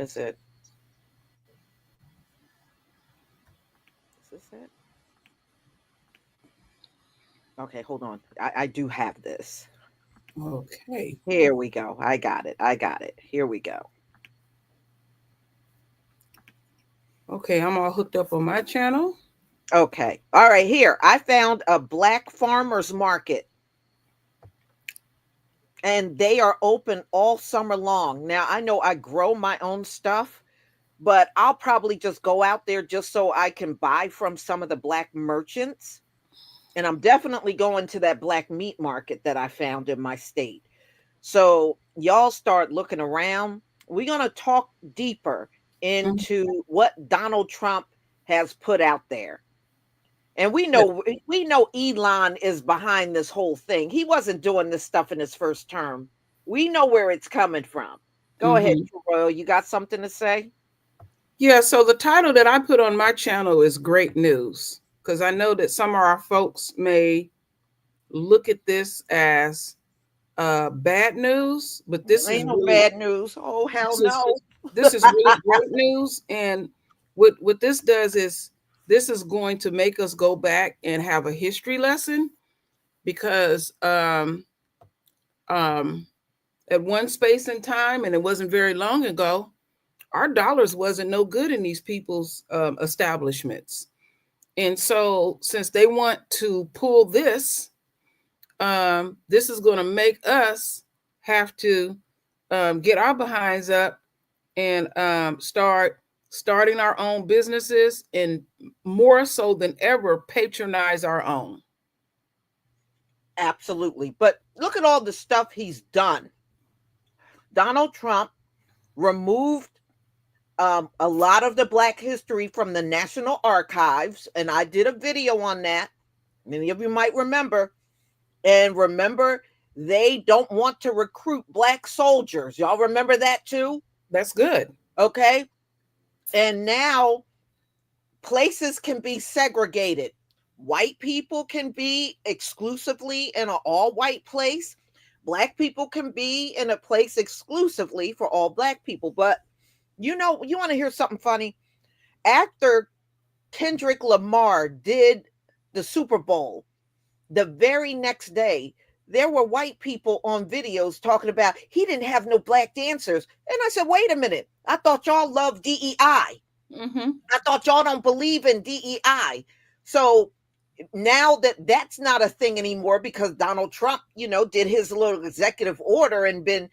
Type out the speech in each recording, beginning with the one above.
is it? Is this it? Okay, hold on. I do have this. Okay. Here we go. I got it. I got it. Here we go. Okay, I'm all hooked up on my channel. Okay. All right. Here, I found a black farmers market, and they are open all summer long. Now, I know I grow my own stuff, but I'll probably just go out there just so I can buy from some of the black merchants. And I'm definitely going to that black meat market that I found in my state. So, y'all start looking around. We're going to talk deeper Mhm. into what Donald Trump has put out there. And Yeah. we know Elon is behind this whole thing. He wasn't doing this stuff in his first term. We know where it's coming from. Go ahead, Mhm. Royal. You got something to say? Yeah, so the title that I put on my channel is Great News because I know that some of our folks may look at this as bad news, but Ain't no bad news. Oh, hell this is no. this is really great news. And what this does is this is going to make us go back and have a history lesson because um, at one space in time, and it wasn't very long ago, our dollars wasn't no good in these people's establishments. And so, since they want to pull this, this is going to make us have to get our behinds up and starting our own businesses, and more so than ever, patronize our own. Absolutely. But look at all the stuff he's done. Donald Trump removed a lot of the Black history from the National Archives, and I did a video on that. Many of you might remember. And remember, they don't want to recruit Black soldiers. Y'all remember that too? That's good. Okay. And now places can be segregated. White people can be exclusively in an all white place. Black people can be in a place exclusively for all Black people. But you know, you want to hear something funny? After Kendrick Lamar did the Super Bowl, the very next day, there were white people on videos talking about he didn't have no Black dancers. And I said, wait a minute. I thought y'all love DEI. Mm-hmm. I thought y'all don't believe in DEI. So now that that's not a thing anymore because Donald Trump, you know, did his little executive order and been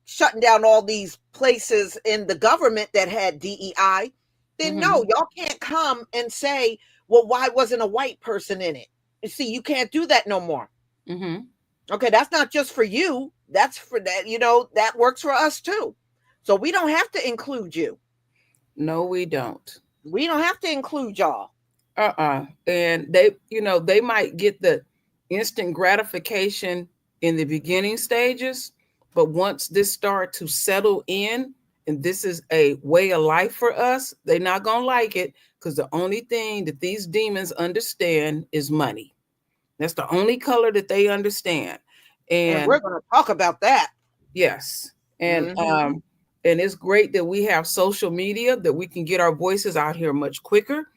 shutting down all these places in the government that had DEI, then Mm-hmm. no, y'all can't come and say, well, why wasn't a white person in it? You see, you can't do that no more. Mm-hmm. Okay, that's not just for you. That's for that, you know, that works for us too. So we don't have to include you. No, we don't. We don't have to include y'all. And they might get the instant gratification in the beginning stages, but once this start to settle in, and this is a way of life for us, they're not gonna like it because the only thing that these demons understand is money. That's the only color that they understand. And And we're going to talk about that. yes, and Mm-hmm. and it's great that we have social media that we can get our voices out here much quicker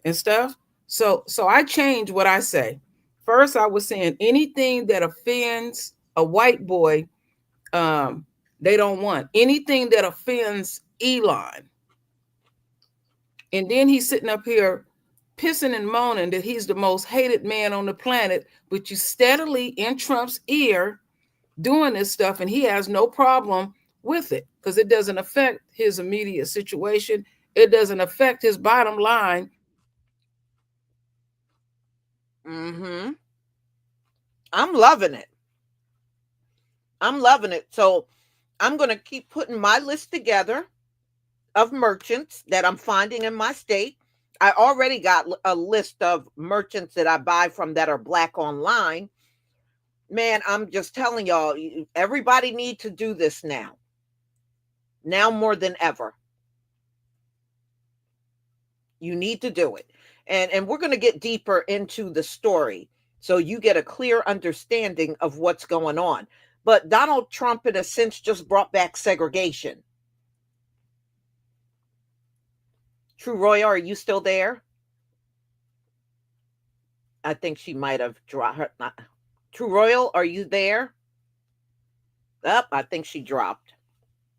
and stuff. So I change what I say. First, I was saying anything that offends a white boy, um, they don't want. Anything that offends Elon, and then he's sitting up here pissing and moaning that he's the most hated man on the planet, but you steadily in Trump's ear doing this stuff, and he has no problem with it because it doesn't affect his immediate situation. It doesn't affect his bottom line. Mm-hmm. I'm loving it. I'm loving it. So I'm going to keep putting my list together of merchants that I'm finding in my state. I already got a list of merchants that I buy from that are Black online. Man, I'm just telling y'all, everybody need to do this now more than ever. You need to do it. And we're going to get deeper into the story so you get a clear understanding of what's going on. But Donald Trump, in a sense, just brought back segregation. True Royal, are you still there? I think she might have dropped her. True Royal, are you there? Up, I think she dropped.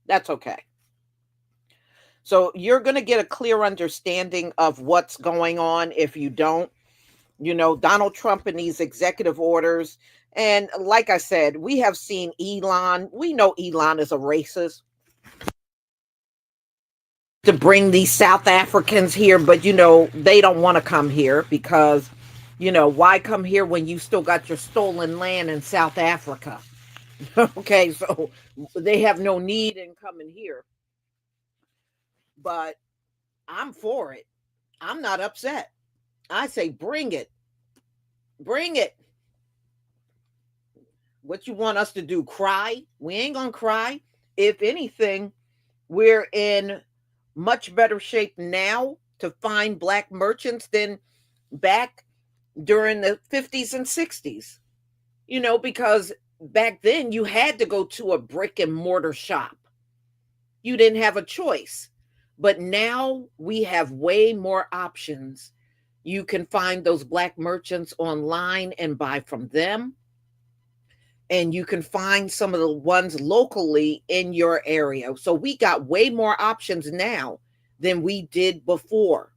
That's okay. So you're going to get a clear understanding of what's going on if you don't. Donald Trump and these executive orders. And like I said, we have seen Elon. We know Elon is a racist to bring these South Africans here, but they don't want to come here because, why come here when you still got your stolen land in South Africa? Okay, so they have no need in coming here. But I'm for it. I'm not upset. I say bring it. Bring it. What you want us to do? Cry? We ain't gonna cry. If anything, we're in much better shape now to find black merchants than back during the 50s and 60s. Because back then you had to go to a brick and mortar shop. You didn't have a choice. But now we have way more options. You can find those black merchants online and buy from them. And you can find some of the ones locally in your area. So we got way more options now than we did before.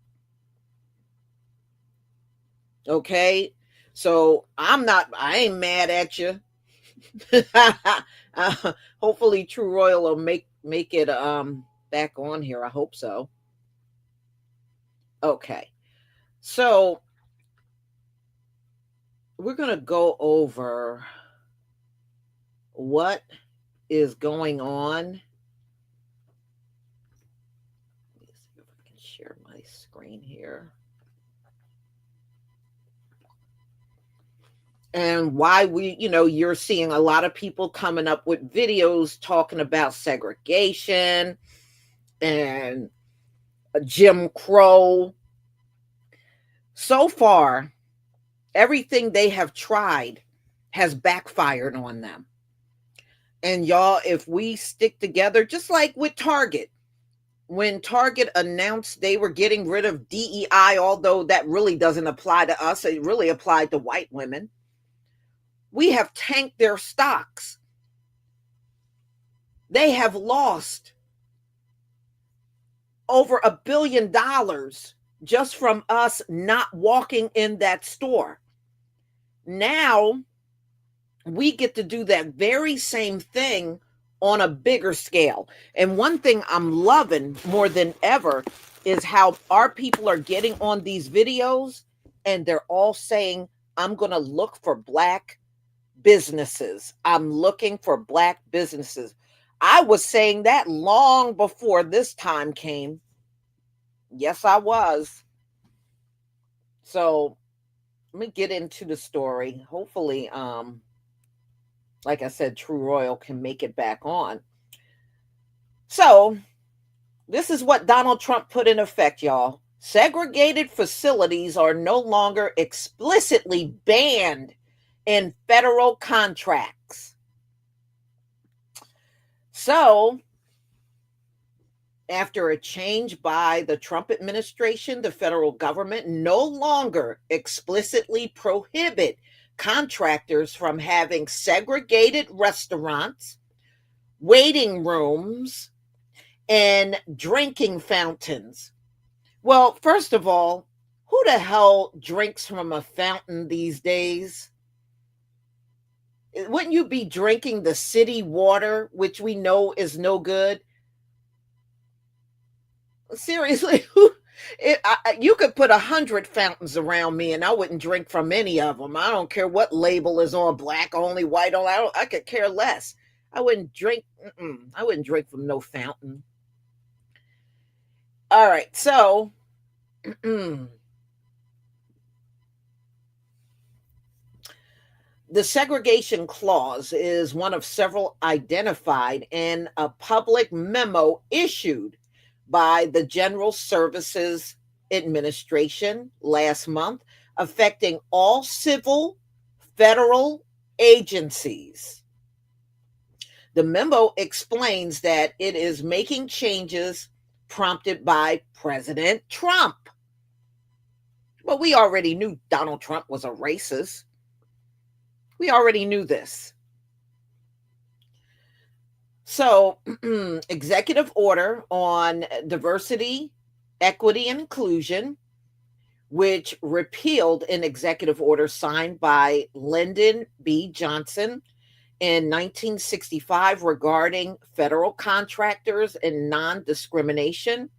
Okay? So I ain't mad at you. Hopefully True Royal will make it back on here. I hope so. Okay. So we're going to go over what is going on. Let me see if I can share my screen here. And why you're seeing a lot of people coming up with videos talking about segregation and Jim Crow. So far, everything they have tried has backfired on them. And y'all, if we stick together, just like with Target, when Target announced they were getting rid of DEI, although that really doesn't apply to us, it really applied to white women. We have tanked their stocks. They have lost over $1 billion just from us not walking in that store. Now we get to do that very same thing on a bigger scale. And one thing I'm loving more than ever is how our people are getting on these videos and they're all saying, I'm going to look for black businesses. I'm looking for black businesses. I was saying that long before this time came. Yes, I was. So let me get into the story. Hopefully, like I said, True Royal can make it back on. So this is what Donald Trump put in effect, y'all. Segregated facilities are no longer explicitly banned in federal contracts. So, after a change by the Trump administration, the federal government no longer explicitly prohibit contractors from having segregated restaurants, waiting rooms, and drinking fountains. Well, first of all, who the hell drinks from a fountain these days? Wouldn't you be drinking the city water, which we know is no good? Seriously, you could put 100 fountains around me and I wouldn't drink from any of them. I don't care what label is on, black only, white only. I could care less. I wouldn't drink. I wouldn't drink from no fountain. All right, so the segregation clause is one of several identified in a public memo issued by the General Services Administration last month, affecting all civil federal agencies. The memo explains that it is making changes prompted by President Trump. Well, we already knew Donald Trump was a racist. We already knew this. So, executive order on diversity, equity, and inclusion, which repealed an executive order signed by Lyndon B. Johnson in 1965 regarding federal contractors and non discrimination.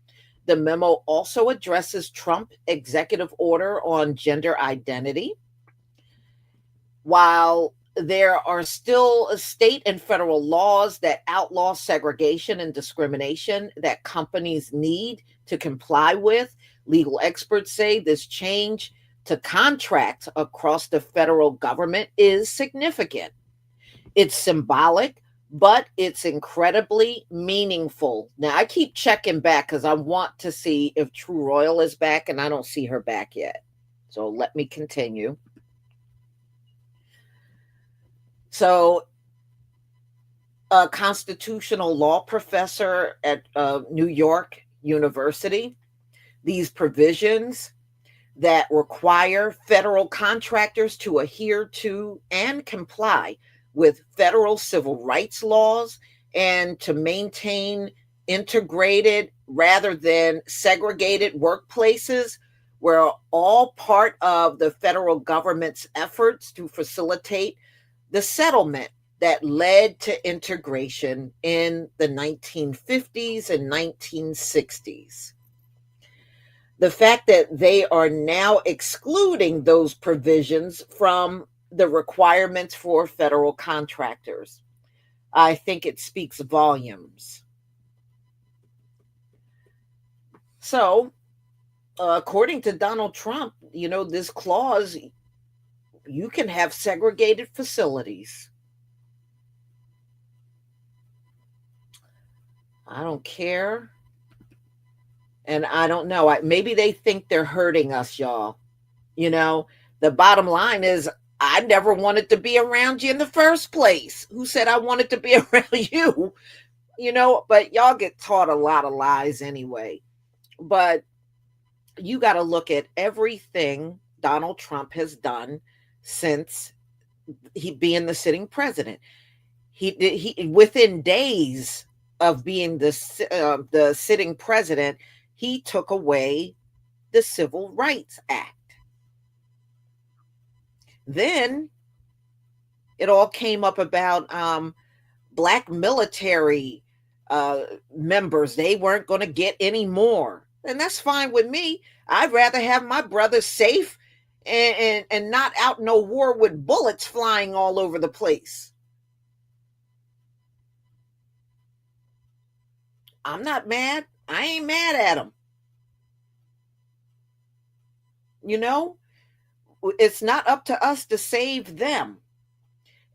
The memo also addresses Trump executive order on gender identity. While there are still state and federal laws that outlaw segregation and discrimination that companies need to comply with, legal experts say this change to contracts across the federal government is significant. It's symbolic, but it's incredibly meaningful. Now, I keep checking back because I want to see if True Royal is back, and I don't see her back yet. So let me continue. So, a constitutional law professor at New York University, these provisions that require federal contractors to adhere to and comply with federal civil rights laws and to maintain integrated rather than segregated workplaces were all part of the federal government's efforts to facilitate the settlement that led to integration in the 1950s and 1960s. The fact that they are now excluding those provisions from the requirements for federal contractors, I think it speaks volumes. So, according to Donald Trump, this clause, you can have segregated facilities. I don't care. And I don't know. Maybe they think they're hurting us, y'all. The bottom line is I never wanted to be around you in the first place. Who said I wanted to be around you? But y'all get taught a lot of lies anyway. But you got to look at everything Donald Trump has done since he being the sitting president. He within days of being the sitting president, he took away the Civil Rights Act. Then it all came up about black military members. They weren't going to get any more. And that's fine with me. I'd rather have my brothers safe and not out in a war with bullets flying all over the place. I'm not mad. I ain't mad at them. It's not up to us to save them.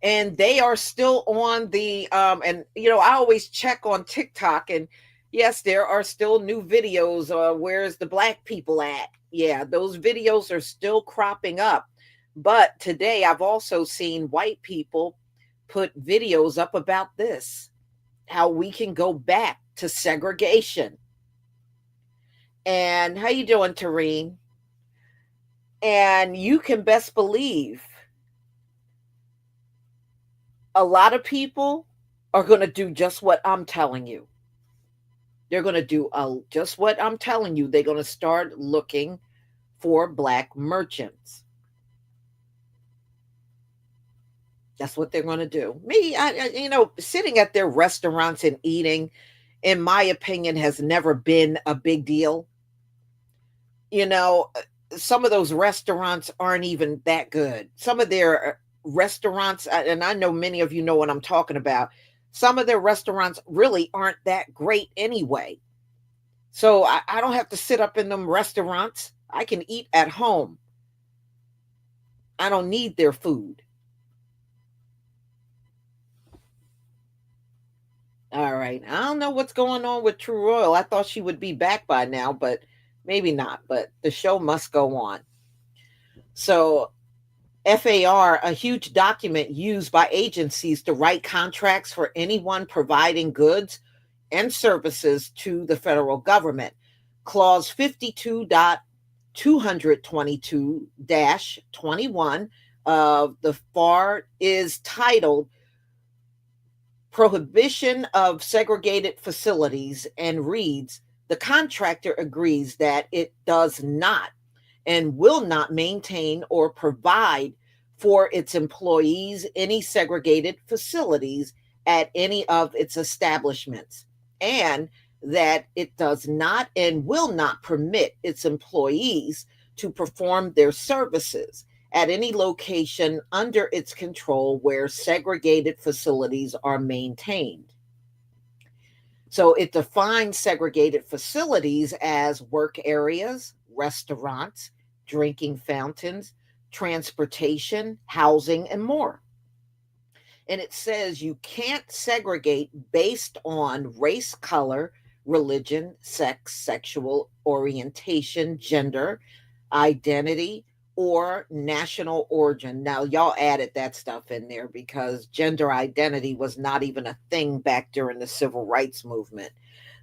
And they are still on the and I always check on TikTok, and yes, there are still new videos. Where's the black people at? Yeah, those videos are still cropping up. But today I've also seen white people put videos up about this, how we can go back to segregation. And how you doing, Tareen? And you can best believe a lot of people are going to do just what I'm telling you. They're going to do just what I'm telling you. They're going to start looking for black merchants. That's what they're going to do. Me, sitting at their restaurants and eating, in my opinion, has never been a big deal. Some of those restaurants aren't even that good. Some of their restaurants, and I know many of you know what I'm talking about, some of their restaurants really aren't that great anyway. So I don't have to sit up in them restaurants. I can eat at home. I don't need their food. All right. I don't know what's going on with True Royal. I thought she would be back by now, but maybe not. But the show must go on. So FAR, a huge document used by agencies to write contracts for anyone providing goods, and services to the federal government. Clause 52.222-21 of the FAR is titled Prohibition of Segregated Facilities and reads, the contractor agrees that it does not and will not maintain or provide for its employees any segregated facilities at any of its establishments, and that it does not and will not permit its employees to perform their services at any location under its control where segregated facilities are maintained. So it defines segregated facilities as work areas, restaurants, drinking fountains, transportation, housing, and more. And it says you can't segregate based on race, color, religion, sex, sexual orientation, gender, identity, or national origin. Now, y'all added that stuff in there because gender identity was not even a thing back during the civil rights movement.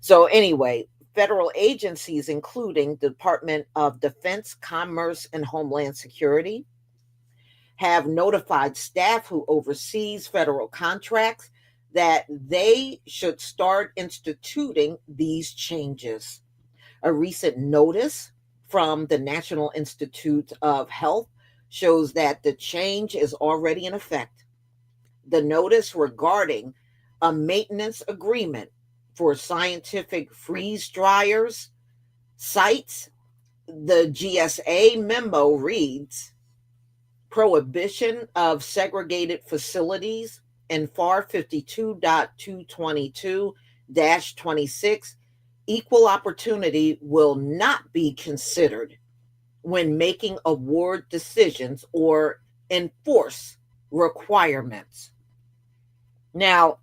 So, anyway, federal agencies, including the Department of Defense, Commerce, and Homeland Security, have notified staff who oversees federal contracts that they should start instituting these changes. A recent notice from the National Institute of Health shows that the change is already in effect. The notice regarding a maintenance agreement for scientific freeze dryers cites the GSA memo reads prohibition of segregated facilities and FAR 52.222-26 equal opportunity will not be considered when making award decisions or enforce requirements. Now,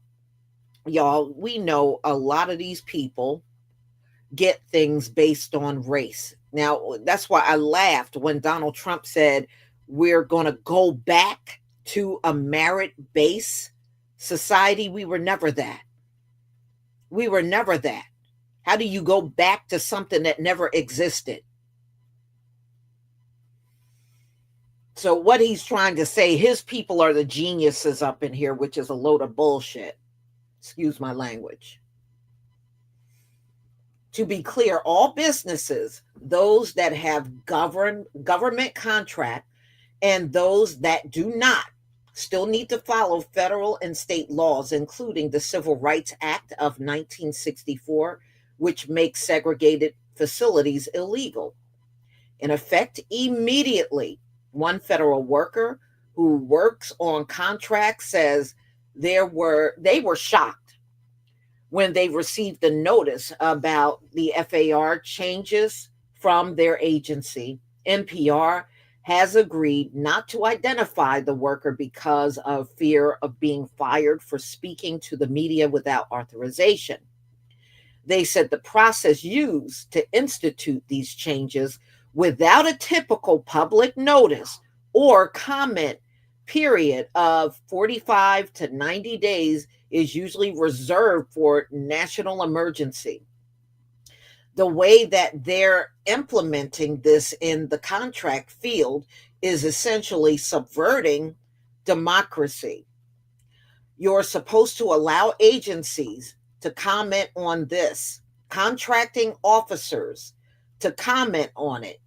y'all, we know a lot of these people get things based on race. Now, that's why I laughed when Donald Trump said we're going to go back to a merit based society. We were never that. We were never that. How do you go back to something that never existed? So, what he's trying to say, his people are the geniuses up in here, which is a load of bullshit. Excuse my language. To be clear, all businesses, those that have government contract and those that do not, still need to follow federal and state laws, including the Civil Rights Act of 1964, which makes segregated facilities illegal. In effect, immediately, one federal worker who works on contracts says they were shocked when they received the notice about the FAR changes from their agency. NPR has agreed not to identify the worker because of fear of being fired for speaking to the media without authorization. They said the process used to institute these changes without a typical public notice or comment period of 45 to 90 days is usually reserved for national emergency. The way that they're implementing this in the contract field is essentially subverting democracy. You're supposed to allow agencies to comment on this, contracting officers to comment on it,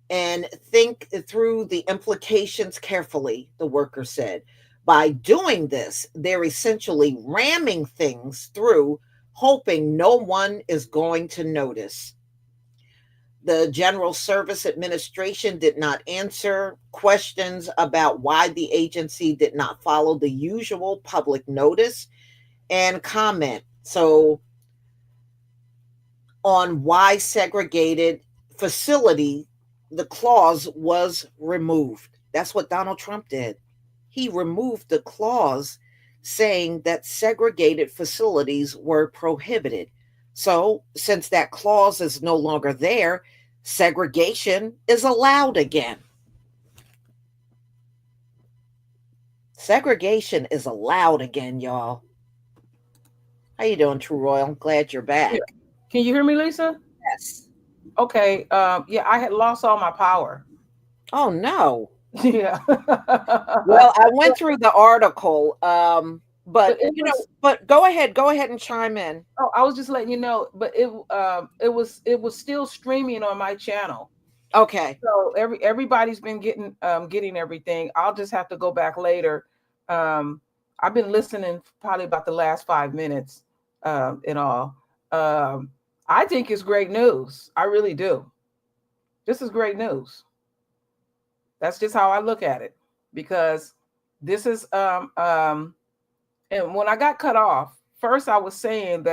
and think through the implications carefully, the worker said. By doing this, they're essentially ramming things through, hoping no one is going to notice. The General Service Administration did not answer questions about why the agency did not follow the usual public notice and comment. So, on why segregated facility, the clause was removed. That's what Donald Trump did. He removed the clause saying that segregated facilities were prohibited. So, since that clause is no longer there, segregation is allowed again. Segregation is allowed again, y'all. How you doing, True Royal? I'm glad you're Yeah. back. Can you hear me, Lisa? Yes. Okay. Yeah, I had lost all my power. Oh no. Yeah. Well, I went through the article, But but it was. but go ahead and chime in. Oh, I was just letting you know. But it was still streaming on my channel. Okay. So everybody's been getting everything. I'll just have to go back later. Um, I've been listening probably about the last 5 minutes, in all. Um, I think it's great news. I really do. This is great news. That's just how I look at it, because this is and when I got cut off, first I was saying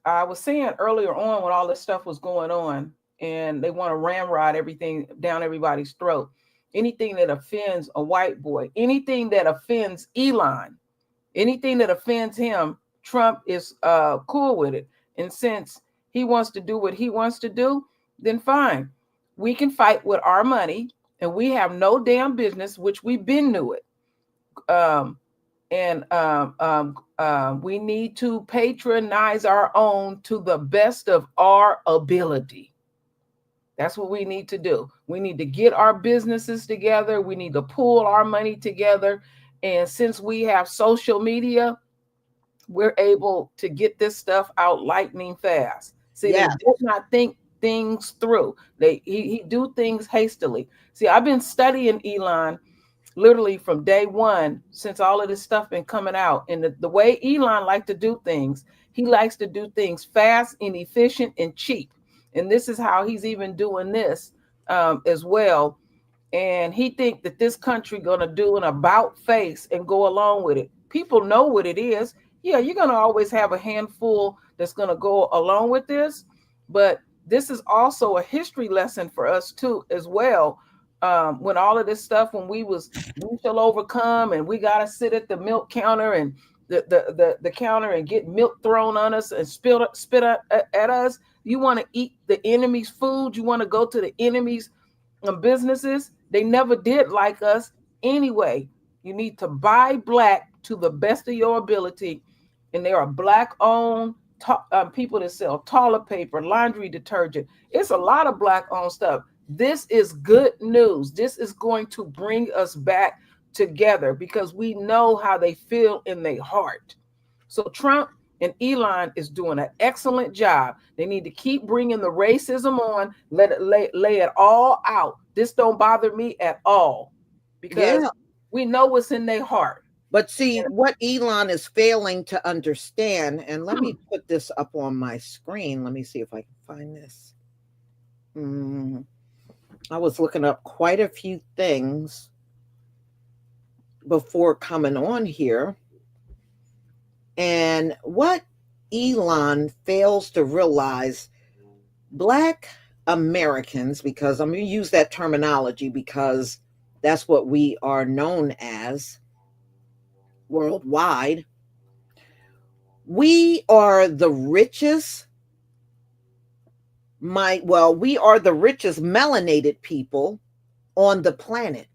earlier on when all this stuff was going on, and they want to ramrod everything down everybody's throat. Anything that offends a white boy, anything that offends Elon, anything that offends him, Trump is cool with it. And since he wants to do what he wants to do, then fine. We can fight with our money, and we have no damn business, which we've been knew it. Um, and we need to patronize our own to the best of our ability. That's what we need to do. We need to get our businesses together. We need to pool our money together. And since we have social media, we're able to get this stuff out lightning fast. See, they Yeah. did not think things through. He do things hastily. See, I've been studying Elon literally from day one since all of this stuff been coming out. And the way Elon likes to do things, he likes to do things fast and efficient and cheap. And this is how he's even doing this as well. And he think that this country gonna do an about face and go along with it. People know what it is. Yeah, you're gonna always have a handful that's gonna go along with this, but this is also a history lesson for us too as well. When all of this stuff, when we shall overcome, and we gotta sit at the milk counter and the counter and get milk thrown on us and spit at us. You want to eat the enemy's food. You want to go to the enemy's businesses. They never did like us anyway. You need to buy black to the best of your ability. And there are black owned people that sell toilet paper, laundry detergent. It's a lot of black owned stuff. This is good news. This is going to bring us back together because we know how they feel in their heart. So Trump and Elon is doing an excellent job. They need to keep bringing the racism on, let it lay it all out. This don't bother me at all because Yeah. we know what's in their heart. But see, what Elon is failing to understand, and let me put this up on my screen. Let me see if I can find this. Mm, I was looking up quite a few things before coming on here. And what Elon fails to realize, Black Americans, because I'm going to use that terminology because that's what we are known as worldwide, we are the richest, we are the richest melanated people on the planet.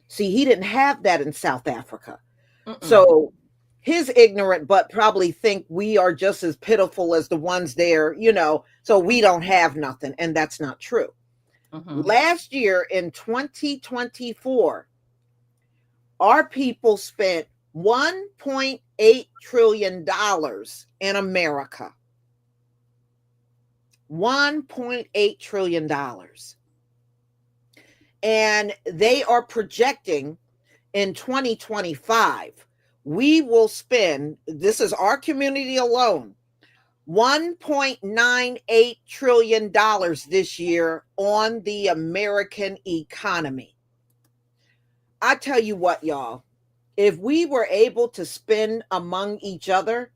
See, he didn't have that in South Africa. Mm-mm. So his ignorant but probably think we are just as pitiful as the ones there, so we don't have nothing. And that's not true. Mm-hmm. Last year in 2024, our people spent $1.8 trillion in America. $1.8 trillion. And they are projecting in 2025, we will spend, this is our community alone, $1.98 trillion this year on the American economy. I tell you what, y'all, if we were able to spend among each other,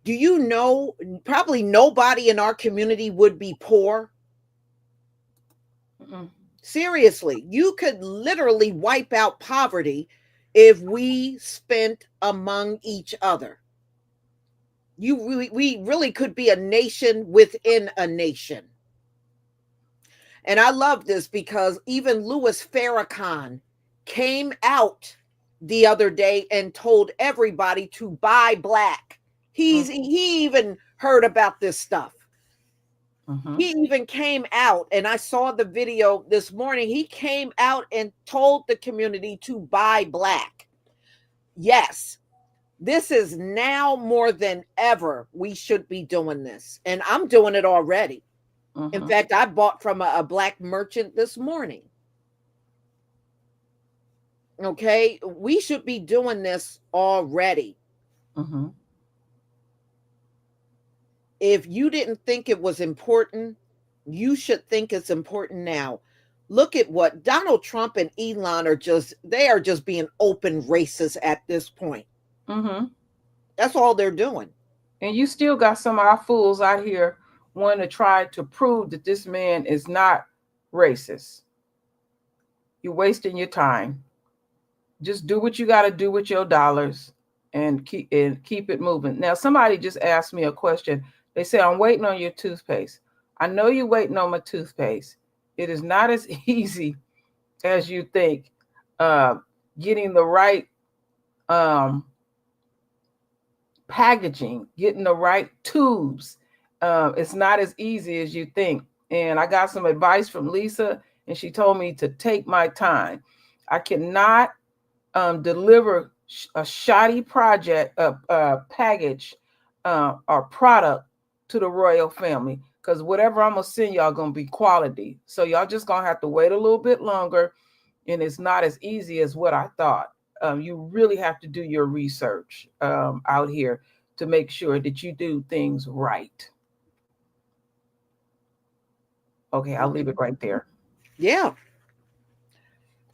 do you know, probably nobody in our community would be poor. Mm-mm. Seriously, you could literally wipe out poverty if we spent among each other. We really could be a nation within a nation. And I love this because even Louis Farrakhan came out the other day and told everybody to buy black. He even heard about this stuff. Mm-hmm. He even came out, and I saw the video this morning. He came out and told the community to buy black. Yes, this is now more than ever. We should be doing this. And I'm doing it already. In Mm-hmm. fact, I bought from a black merchant this morning. Okay. We should be doing this already. Mm-hmm. If you didn't think it was important, you should think it's important now. Look at what Donald Trump and Elon they are just being open racist at this point. Mm-hmm. That's all they're doing. And you still got some of our fools out here wanting to try to prove that this man is not racist. You're wasting your time. Just do what you got to do with your dollars and keep it moving. Now, somebody just asked me a question. They say, I'm waiting on your toothpaste. I know you're waiting on my toothpaste. It is not as easy as you think. Getting the right packaging, getting the right tubes. It's not as easy as you think. And I got some advice from Lisa, and she told me to take my time. I cannot deliver a shoddy package or product to the royal family, because whatever I'm gonna send y'all gonna be quality. So y'all just gonna have to wait a little bit longer, and it's not as easy as what I thought. You really have to do your research out here to make sure that you do things right. Okay, I'll leave it right there. Yeah.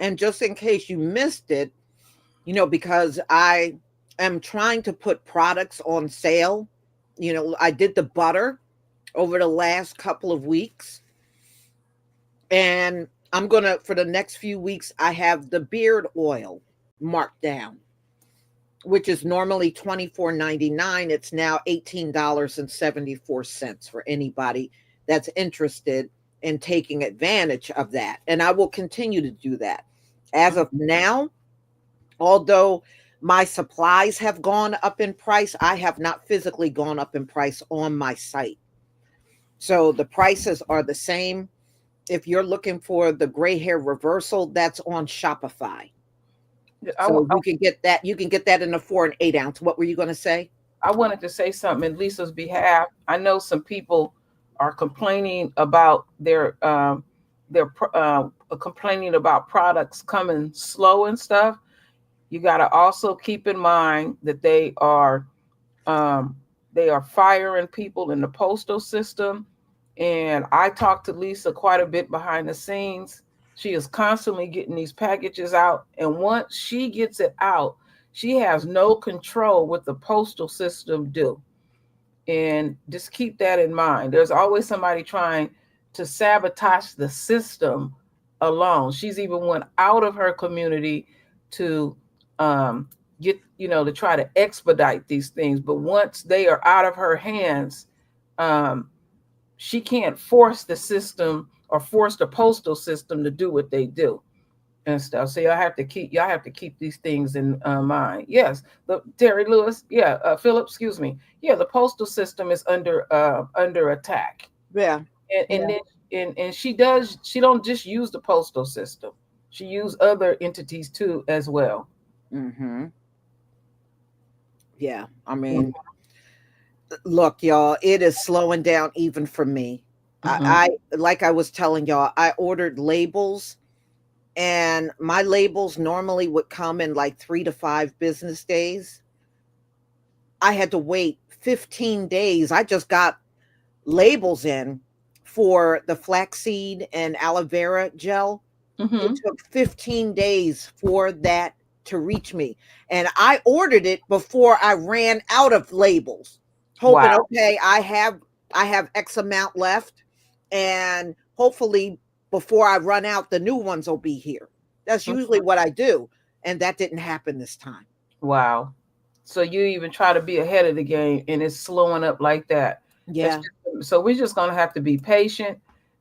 And just in case you missed it, because I am trying to put products on sale. I did the butter over the last couple of weeks. And I'm going to, for the next few weeks, I have the beard oil marked down, which is normally $24.99. It's now $18.74 for anybody that's interested in taking advantage of that. And I will continue to do that. As of now, although my supplies have gone up in price, I have not physically gone up in price on my site. So the prices are the same. If you're looking for the gray hair reversal, that's on Shopify. So you can get that. You can get that in a 4 and 8 ounce. What were you going to say? I wanted to say something in Lisa's behalf. I know some people are complaining about their complaining about products coming slow and stuff. You got to also keep in mind that they are firing people in the postal system. And I talked to Lisa quite a bit behind the scenes. She is constantly getting these packages out. And once she gets it out, she has no control what the postal system do. And just keep that in mind. There's always somebody trying to sabotage the system alone. She's even went out of her community to get, to try to expedite these things. But once they are out of her hands, she can't force the system or force the postal system to do what they do and stuff. So y'all have to keep these things in mind. Yes, Terry Lewis, Philip, excuse me. Yeah, the postal system is under attack. Yeah, and she don't just use the postal system. She use other entities too as well. Mm-hmm. Yeah, I mean, look, y'all, it is slowing down even for me. Mm-hmm. I like I was telling y'all, I ordered labels, and my labels normally would come in like 3 to 5 business days. I had to wait 15 days. I just got labels in for the flaxseed and aloe vera gel. Mm-hmm. It took 15 days for that to reach me. And I ordered it before I ran out of labels, hoping, Wow. okay, I have X amount left, and hopefully before I run out, the new ones will be here. That's usually what I do. And that didn't happen this time. Wow. So you even try to be ahead of the game, and it's slowing up like that. Yeah. So we're just going to have to be patient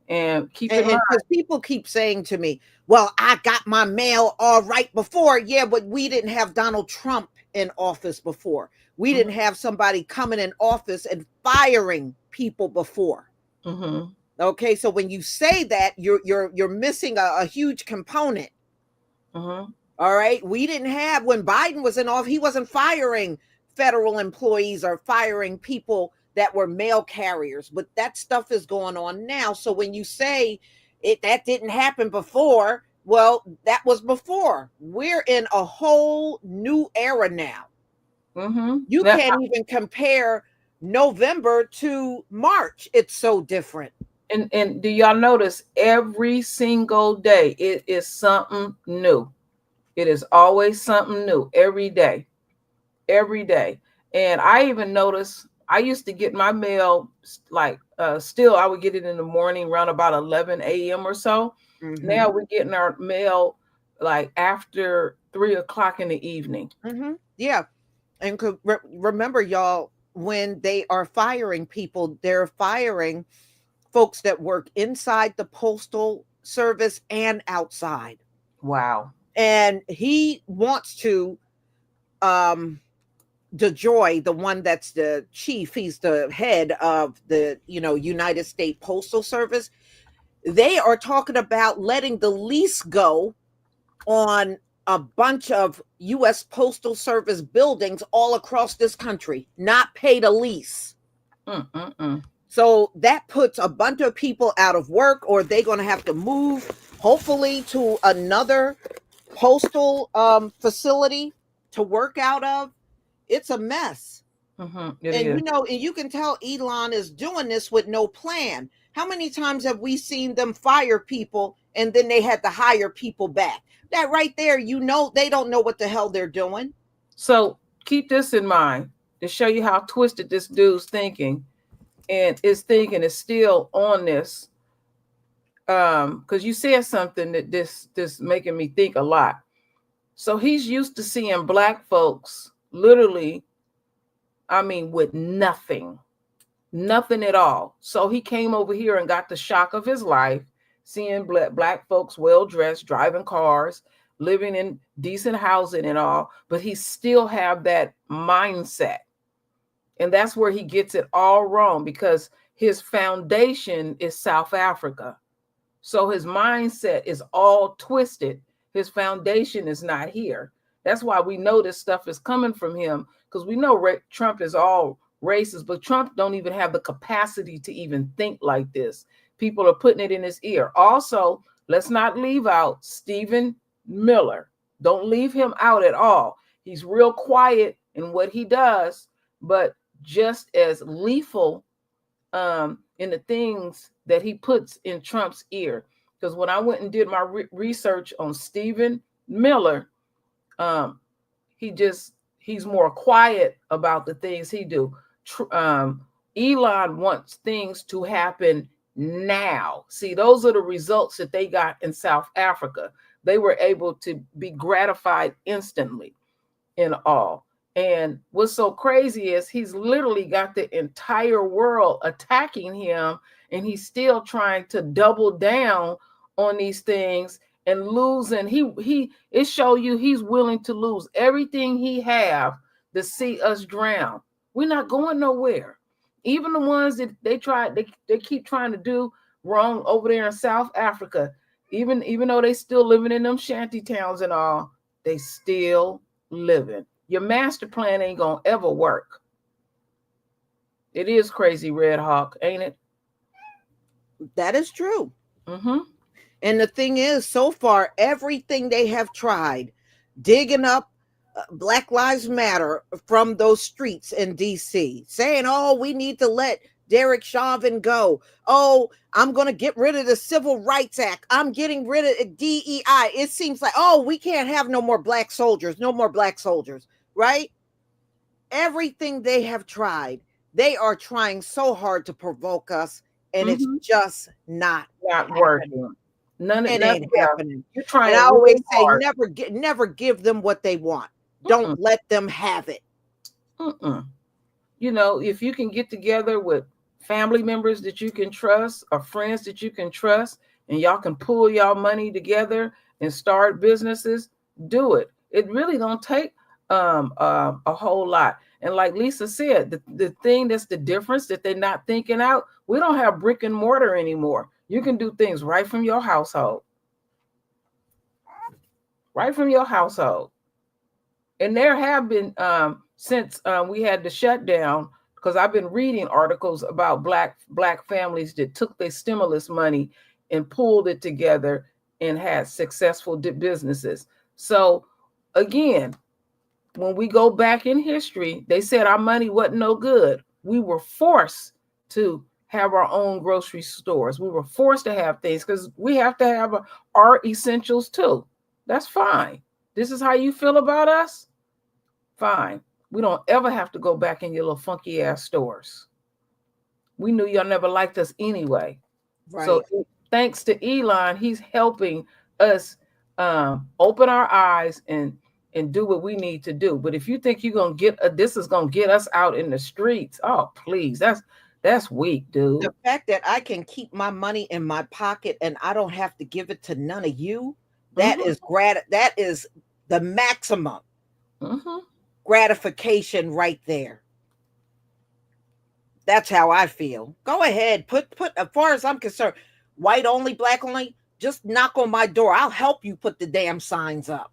and keep in mind. Because people keep saying to me, well, I got my mail all right before. Yeah, but we didn't have Donald Trump in office before. We didn't have somebody coming in office and firing people before. Mm-hmm. Okay, so when you say that, you're missing a huge component. Mm-hmm. All right, we didn't have, when Biden was in office, he wasn't firing federal employees or firing people that were mail carriers, but that stuff is going on now. So when you say that didn't happen before, well, that was before. We're in a whole new era now. Mm-hmm. You Now, can't even compare November to March. It's so different. and do y'all notice every single day it is something new? It is always something new every day, every day. And I even noticed I used to get my mail like still I would get it in the morning around about 11 a.m. or so. Mm-hmm. Now we're getting our mail like after 3 o'clock in the evening. Mm-hmm. Yeah. And remember, y'all, when they are firing people, they're firing folks that work inside the postal service and outside. Wow. And he wants to, um DeJoy, the one that's the chief, he's the head of the, United States Postal Service. They are talking about letting the lease go on a bunch of US Postal Service buildings all across this country, not pay the lease. Mm-mm-mm. So that puts a bunch of people out of work, or they're going to have to move, hopefully, to another postal facility to work out of. It's a mess. Mm-hmm. It And is. and you can tell Elon is doing this with no plan. How many times have we seen them fire people and then they had to hire people back? That right there, they don't know what the hell they're doing. So keep this in mind to show you how twisted this dude's thinking, and his thinking is still on this. Because you said something that this making me think a lot. So he's used to seeing black folks literally, I mean, with nothing, nothing at all. So he came over here and got the shock of his life, seeing black folks well dressed, driving cars, living in decent housing and all, but he still have that mindset. And that's where he gets it all wrong, because his foundation is South Africa. So his mindset is all twisted. His foundation is not here. That's why we know this stuff is coming from him, because we know Trump is all racist, but Trump don't even have the capacity to even think like this. People are putting it in his ear. Also, let's not leave out Stephen Miller. Don't leave him out at all. He's real quiet in what he does, but just as lethal in the things that he puts in Trump's ear. Because when I went and did my research on Stephen Miller, um, he's more quiet about the things he do. Elon wants things to happen now. See, those are the results that they got in South Africa. They were able to be gratified instantly in all. And what's so crazy is he's literally got the entire world attacking him, and he's still trying to double down on these things and losing. It show you he's willing to lose everything he have to see us drown. We're not going nowhere. Even the ones that they keep trying to do wrong over there in South Africa, even though they still living in them shanty towns and all, they still living. Your master plan ain't gonna ever work. It is crazy, Red Hawk, ain't it? That is true. Mm-hmm. And the thing is, so far, everything they have tried, digging up Black Lives Matter from those streets in DC, saying, oh, we need to let Derek Chauvin go. Oh, I'm going to get rid of the Civil Rights Act. I'm getting rid of DEI. It seems like, oh, we can't have no more black soldiers, right? Everything they have tried, they are trying so hard to provoke us, and it's just not working. None it nothing ain't happening. You're trying And I really always say, hard. never give them what they want. Don't let them have it. You know, if you can get together with family members that you can trust or friends that you can trust, and y'all can pool y'all money together and start businesses, do it. It really don't take a whole lot. And like Lisa said, the thing that's the difference that they're not thinking out, we don't have brick and mortar anymore. You can do things right from your household. Right from your household. And there have been since we had the shutdown, because I've been reading articles about black families that took their stimulus money and pulled it together and had successful businesses. So again, when we go back in history, they said our money wasn't no good. We were forced to have our own grocery stores. We were forced to have things because we have to have our essentials too. That's fine. This is how you feel about us? Fine. We don't ever have to go back in your little funky ass stores. We knew y'all never liked us anyway. Right. So thanks to Elon, he's helping us open our eyes and do what we need to do. But if you think you're gonna get this is gonna get us out in the streets, oh please, that's weak, dude. The fact that I can keep my money in my pocket and I don't have to give it to none of you, that is that is the maximum gratification right there. That's how I feel. Go ahead, put as far as I'm concerned, white only, black only, just knock on my door. I'll help you put the damn signs up.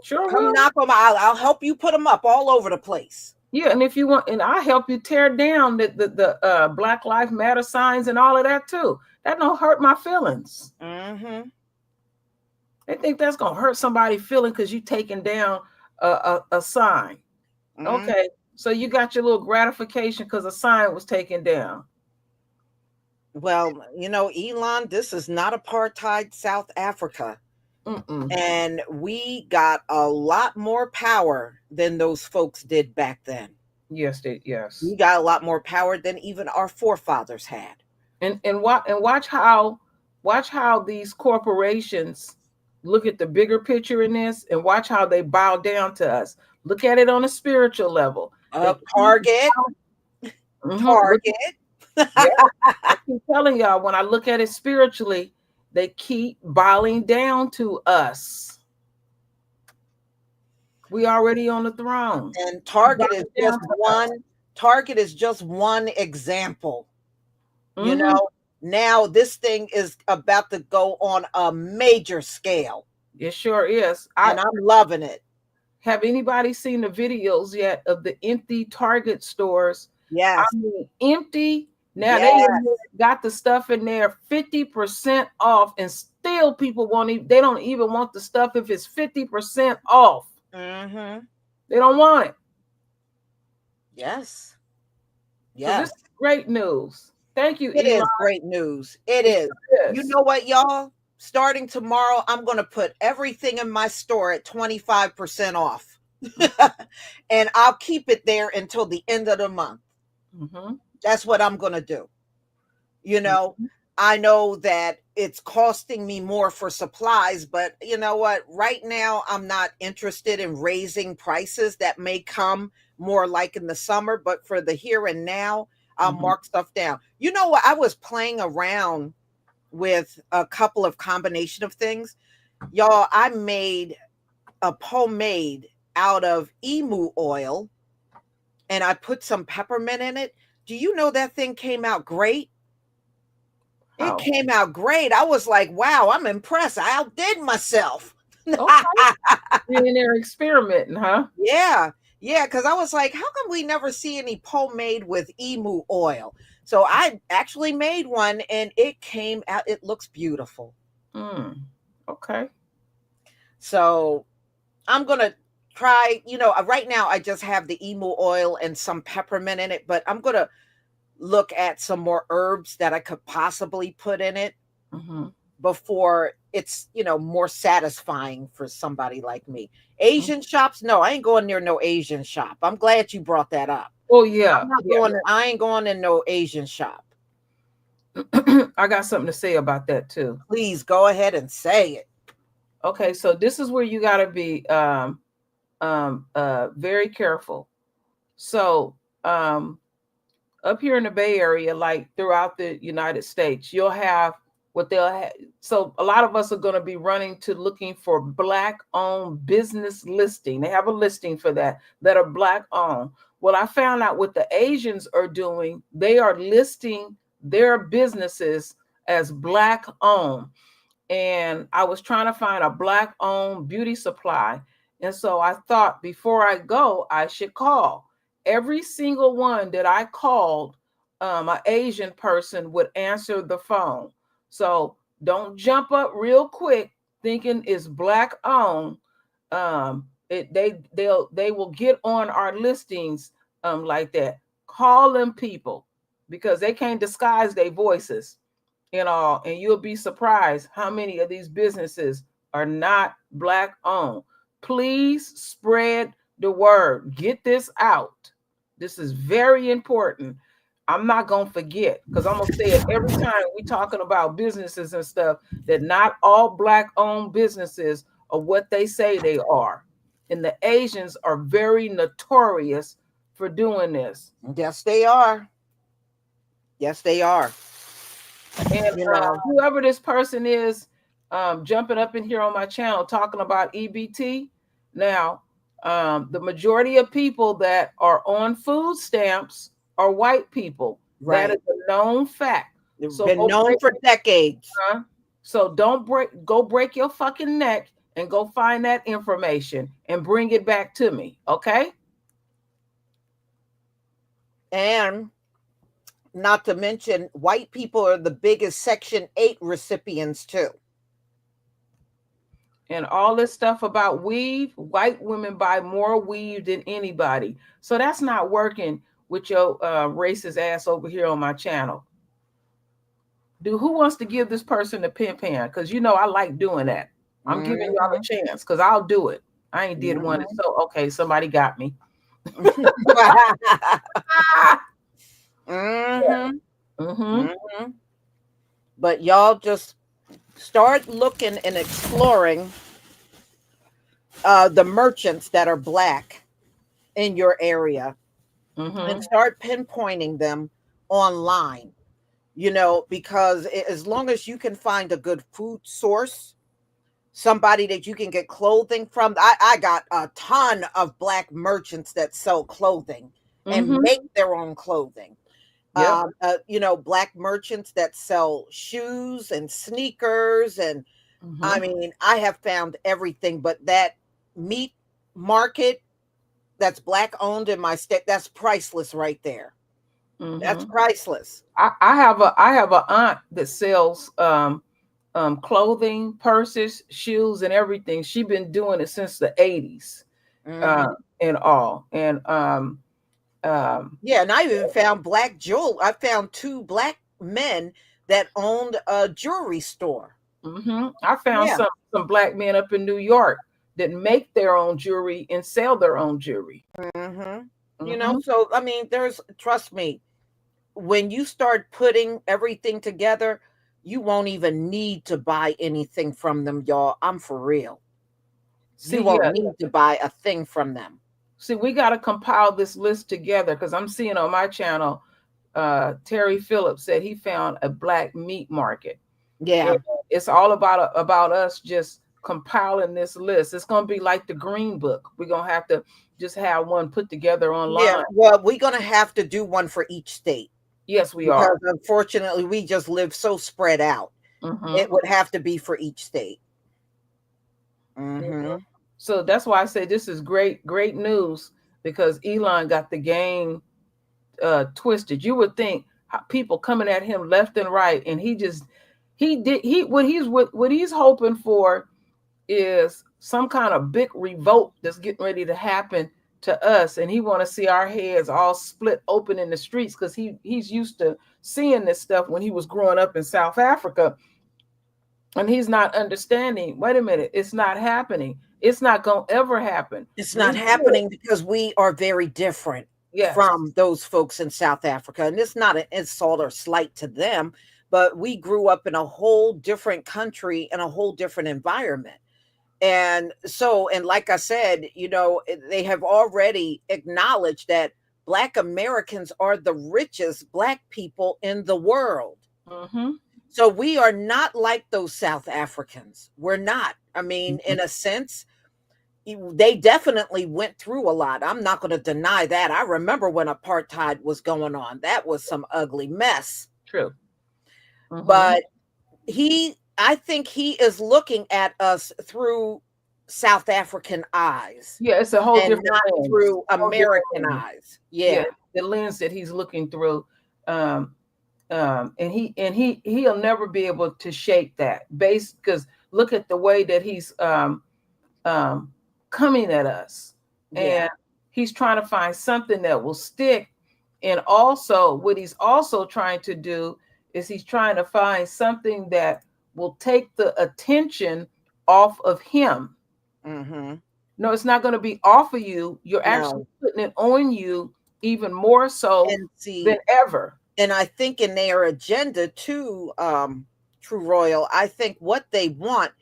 Sure Come will. knock on my, I'll help you put them up all over the place. Yeah, and if you want, and I'll help you tear down the Black Lives Matter signs and all of that too. That don't hurt my feelings. They think that's gonna hurt somebody's feeling because you taking down a sign. Okay, so you got your little gratification because a sign was taken down. Well, you know, Elon, this is not apartheid South Africa. And we got a lot more power than those folks did back then. Yes. We got a lot more power than even our forefathers had. And watch how these corporations look at the bigger picture in this, and watch how they bow down to us. Look at it on a spiritual level. Target. Target. Yeah, I keep telling y'all, when I look at it spiritually, they keep bowing down to us. We already on the throne. And Target is just one. Target is just one example. You know, now this thing is about to go on a major scale. It sure is. And I'm loving it. Have anybody seen the videos yet of the empty Target stores? Yes. I mean, empty. Now they got the stuff in there 50% off, and still people they don't even want the stuff if it's 50% off. They don't want it. Yes. So this is great news. Thank you. It is great news. It is. You know what, y'all? Starting tomorrow, I'm going to put everything in my store at 25% off. And I'll keep it there until the end of the month. That's what I'm going to do. You know, I know that it's costing me more for supplies, but you know what? Right now, I'm not interested in raising prices. That may come more like in the summer, but for the here and now, I'll mark stuff down. You know what? I was playing around with a couple of combination of things. Y'all, I made a pomade out of emu oil and I put some peppermint in it. Do you know that thing came out great? It came out great. I was like, wow, I'm impressed. I outdid myself. Okay. You're in there experimenting, huh? Yeah. Yeah, because I was like, how come we never see any pomade with emu oil? So I actually made one and it came out. It looks beautiful. Okay. So I'm going to try, you know, right now I just have the emu oil and some peppermint in it, but I'm going to look at some more herbs that I could possibly put in it before it's, you know, more satisfying for somebody like me. Asian shops? No, I ain't going near no Asian shop. I'm glad you brought that up. Oh yeah. I'm not going, I ain't going in no Asian shop. I got something to say about that too. Please go ahead and say it. Okay, so this is where you got to be very careful. So up here in the Bay Area, like throughout the United States, you'll have what they'll have. So a lot of us are going to be running to looking for black owned business listing. They have a listing for that are black owned. Well, I found out what the Asians are doing. They are listing their businesses as black owned. And I was trying to find a black owned beauty supply. And so I thought before I go, I should call. Every single one that I called, an Asian person would answer the phone. So don't jump up real quick thinking it's black owned. They will get on our listings like that. Call them people because they can't disguise their voices and all, and you'll be surprised how many of these businesses are not black owned. Please spread the word. Get this out. This is very important. I'm not gonna forget because I'm gonna say it every time we talking about businesses and stuff, that not all black owned businesses are what they say they are. And the Asians are very notorious for doing this. Yes, they are. Yes, they are. And whoever this person is, jumping up in here on my channel talking about EBT. Now, the majority of people that are on food stamps are white people. Right. That is a known fact. It's been known for decades. So go break your fucking neck and go find that information and bring it back to me. Okay. And not to mention, white people are the biggest Section 8 recipients too. And all this stuff about weave, white women buy more weave than anybody. So that's not working with your racist ass over here on my channel. Who wants to give this person a pin pan? Because I like doing that. I'm giving y'all a chance because I'll do it. I ain't did one. So okay, somebody got me. But y'all just start looking and exploring the merchants that are black in your area and start pinpointing them online, because as long as you can find a good food source, somebody that you can get clothing from. I got a ton of black merchants that sell clothing and make their own clothing. Yep. Black merchants that sell shoes and sneakers. And I mean, I have found everything, but that meat market that's black owned in my state, that's priceless right there. That's priceless. I have a aunt that sells clothing, purses, shoes, and everything. She's been doing it since the 80s and all. And and I even found black jewel. I found 2 black men that owned a jewelry store. I found some black men up in New York that make their own jewelry and sell their own jewelry. So I mean, trust me, when you start putting everything together, you won't even need to buy anything from them, y'all. I'm for real. You won't need to buy a thing from them. See, we got to compile this list together because I'm seeing on my channel, Terry Phillips said he found a black meat market. Yeah. And it's all about us just compiling this list. It's going to be like the Green Book. We're going to have to just have one put together online. Yeah, well, we're going to have to do one for each state. Yes, we are. Because unfortunately, we just live so spread out. It would have to be for each state. So that's why I say this is great news, because Elon got the game twisted. You would think people coming at him left and right, and what he's hoping for is some kind of big revolt that's getting ready to happen to us, and he want to see our heads all split open in the streets because he's used to seeing this stuff when he was growing up in South Africa, and he's not understanding. Wait a minute, it's not happening. It's not going to ever happen. It's not happening because we are very different from those folks in South Africa, and it's not an insult or slight to them, but we grew up in a whole different country and a whole different environment. And like I said, they have already acknowledged that Black Americans are the richest Black people in the world. So we are not like those South Africans. We're not. I mean, Mhm. in a sense, they definitely went through a lot. I'm not going to deny that. I remember when apartheid was going on. That was some ugly mess. True. Hmm. But I think he is looking at us through South African eyes Yeah, it's a whole and different not lens. through Whole different American lens. eyes. Yeah, Yeah. the lens that he's looking through. Um, and he'll never be able to shape that base, because look at the way that he's um, coming at us, Yeah. and he's trying to find something that will stick. And also, what he's also trying to do is he's trying to find something that will take the attention off of him. Mhm. No, it's not going to be off of you. You're actually No. putting it on you even more so And than see, ever. and I think in their agenda too, True Royal, I think what they want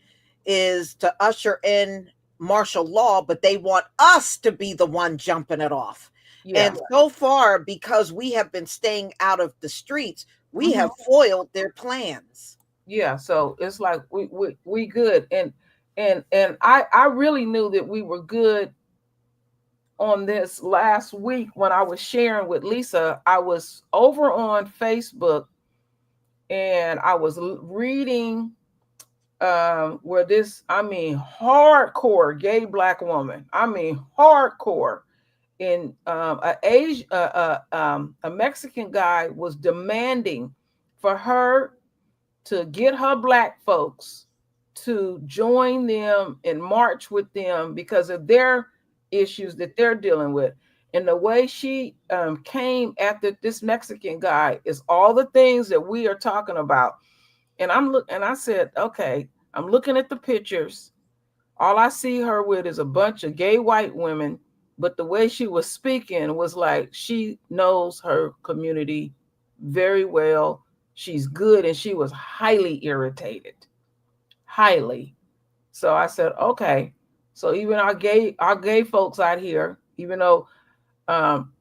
is to usher in martial law, but they want us to be the one jumping it off. Yeah. And so far, because we have been staying out of the streets, we Hmm. have foiled their plans. Yeah. So it's like we good. And I really knew that we were good on this last week when I was sharing with Lisa. I was over on Facebook, and I was reading where this, I mean, hardcore gay black woman, I mean, hardcore, in a Mexican guy was demanding for her to get her black folks to join them and march with them because of their issues that they're dealing with. And the way she came after this Mexican guy is all the things that we are talking about. And I said, okay, I'm looking at the pictures. All I see her with is a bunch of gay white women, but the way she was speaking was like she knows her community very well. She's good, and she was highly irritated. Highly. So I said, okay. So even our gay folks out here, even though um,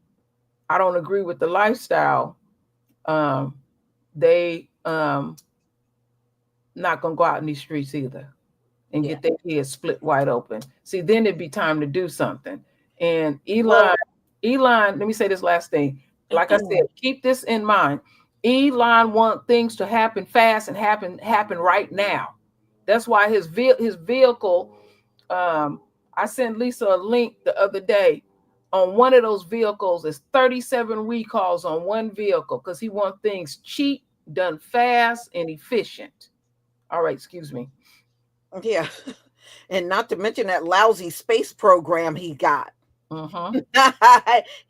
I don't agree with the lifestyle, um, they not gonna go out in these streets either and Yeah. get their heads split wide open. See, then it'd be time to do something. And Well, Elon, let me say this last thing. Like I said, keep this in mind. Elon wants things to happen fast and happen right now. That's why his vehicle. I sent Lisa a link the other day. On one of those vehicles, is 37 recalls on one vehicle because he wants things cheap, done fast, and efficient. All right, excuse me. yeah. And not to mention that lousy space program he got. Mm-hmm.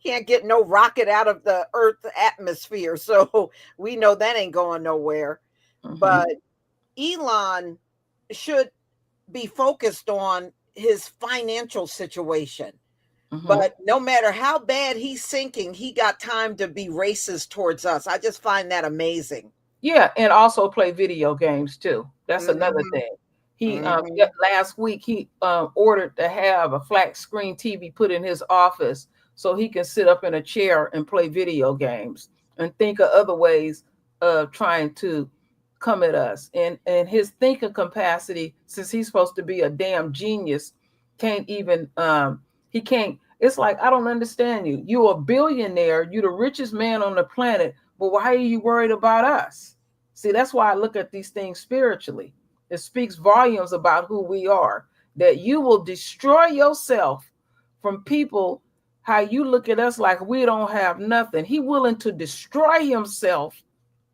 Can't get no rocket out of the Earth atmosphere. So we know that ain't going nowhere. Mm-hmm. But Elon should be focused on his financial situation. Mm-hmm. But no matter how bad he's sinking, he got time to be racist towards us. I just find that amazing. Yeah, and also play video games too. That's another Hmm. thing. He Hmm. last week he ordered to have a flat screen TV put in his office so he can sit up in a chair and play video games and think of other ways of trying to come at us. And his thinking capacity, since he's supposed to be a damn genius, can't even he can't. It's like, I don't understand you. You're a billionaire. You're the richest man on the planet, but why are you worried about us? See, that's why I look at these things spiritually. It speaks volumes about who we are, that you will destroy yourself from people, how you look at us like we don't have nothing. He willing to destroy himself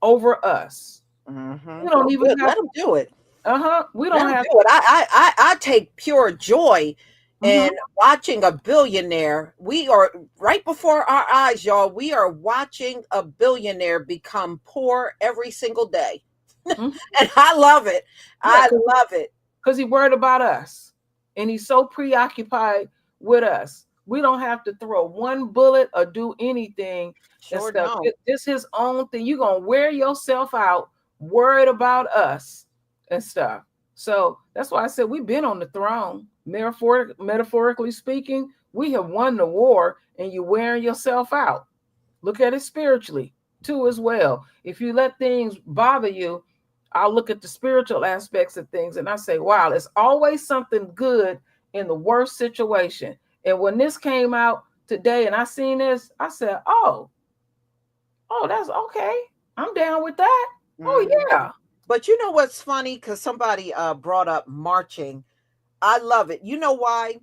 over us. Hmm. We don't Well, even good. have, Let him do it. we Let don't him have, do it. I take pure joy mhm. in watching a billionaire. We are right before our eyes, y'all. We are watching a billionaire become poor every single day. Mhm. And I love it. Yeah, I love it. because he worried about us, and he's so preoccupied with us. We don't have to throw one bullet or do anything and Sure stuff. don't. It's his own thing. You're gonna wear yourself out worried about us and stuff. So that's why I said we've been on the throne. Metaphorically speaking, we have won the war, and you're wearing yourself out. Look at it spiritually too as well. If you let things bother you, I'll look at the spiritual aspects of things and I say, wow, it's always something good in the worst situation. And when this came out today and I seen this, I said, oh, that's okay. I'm down with that. Oh Mhm. yeah. But you know what's funny? Because somebody brought up marching. I love it. You know why?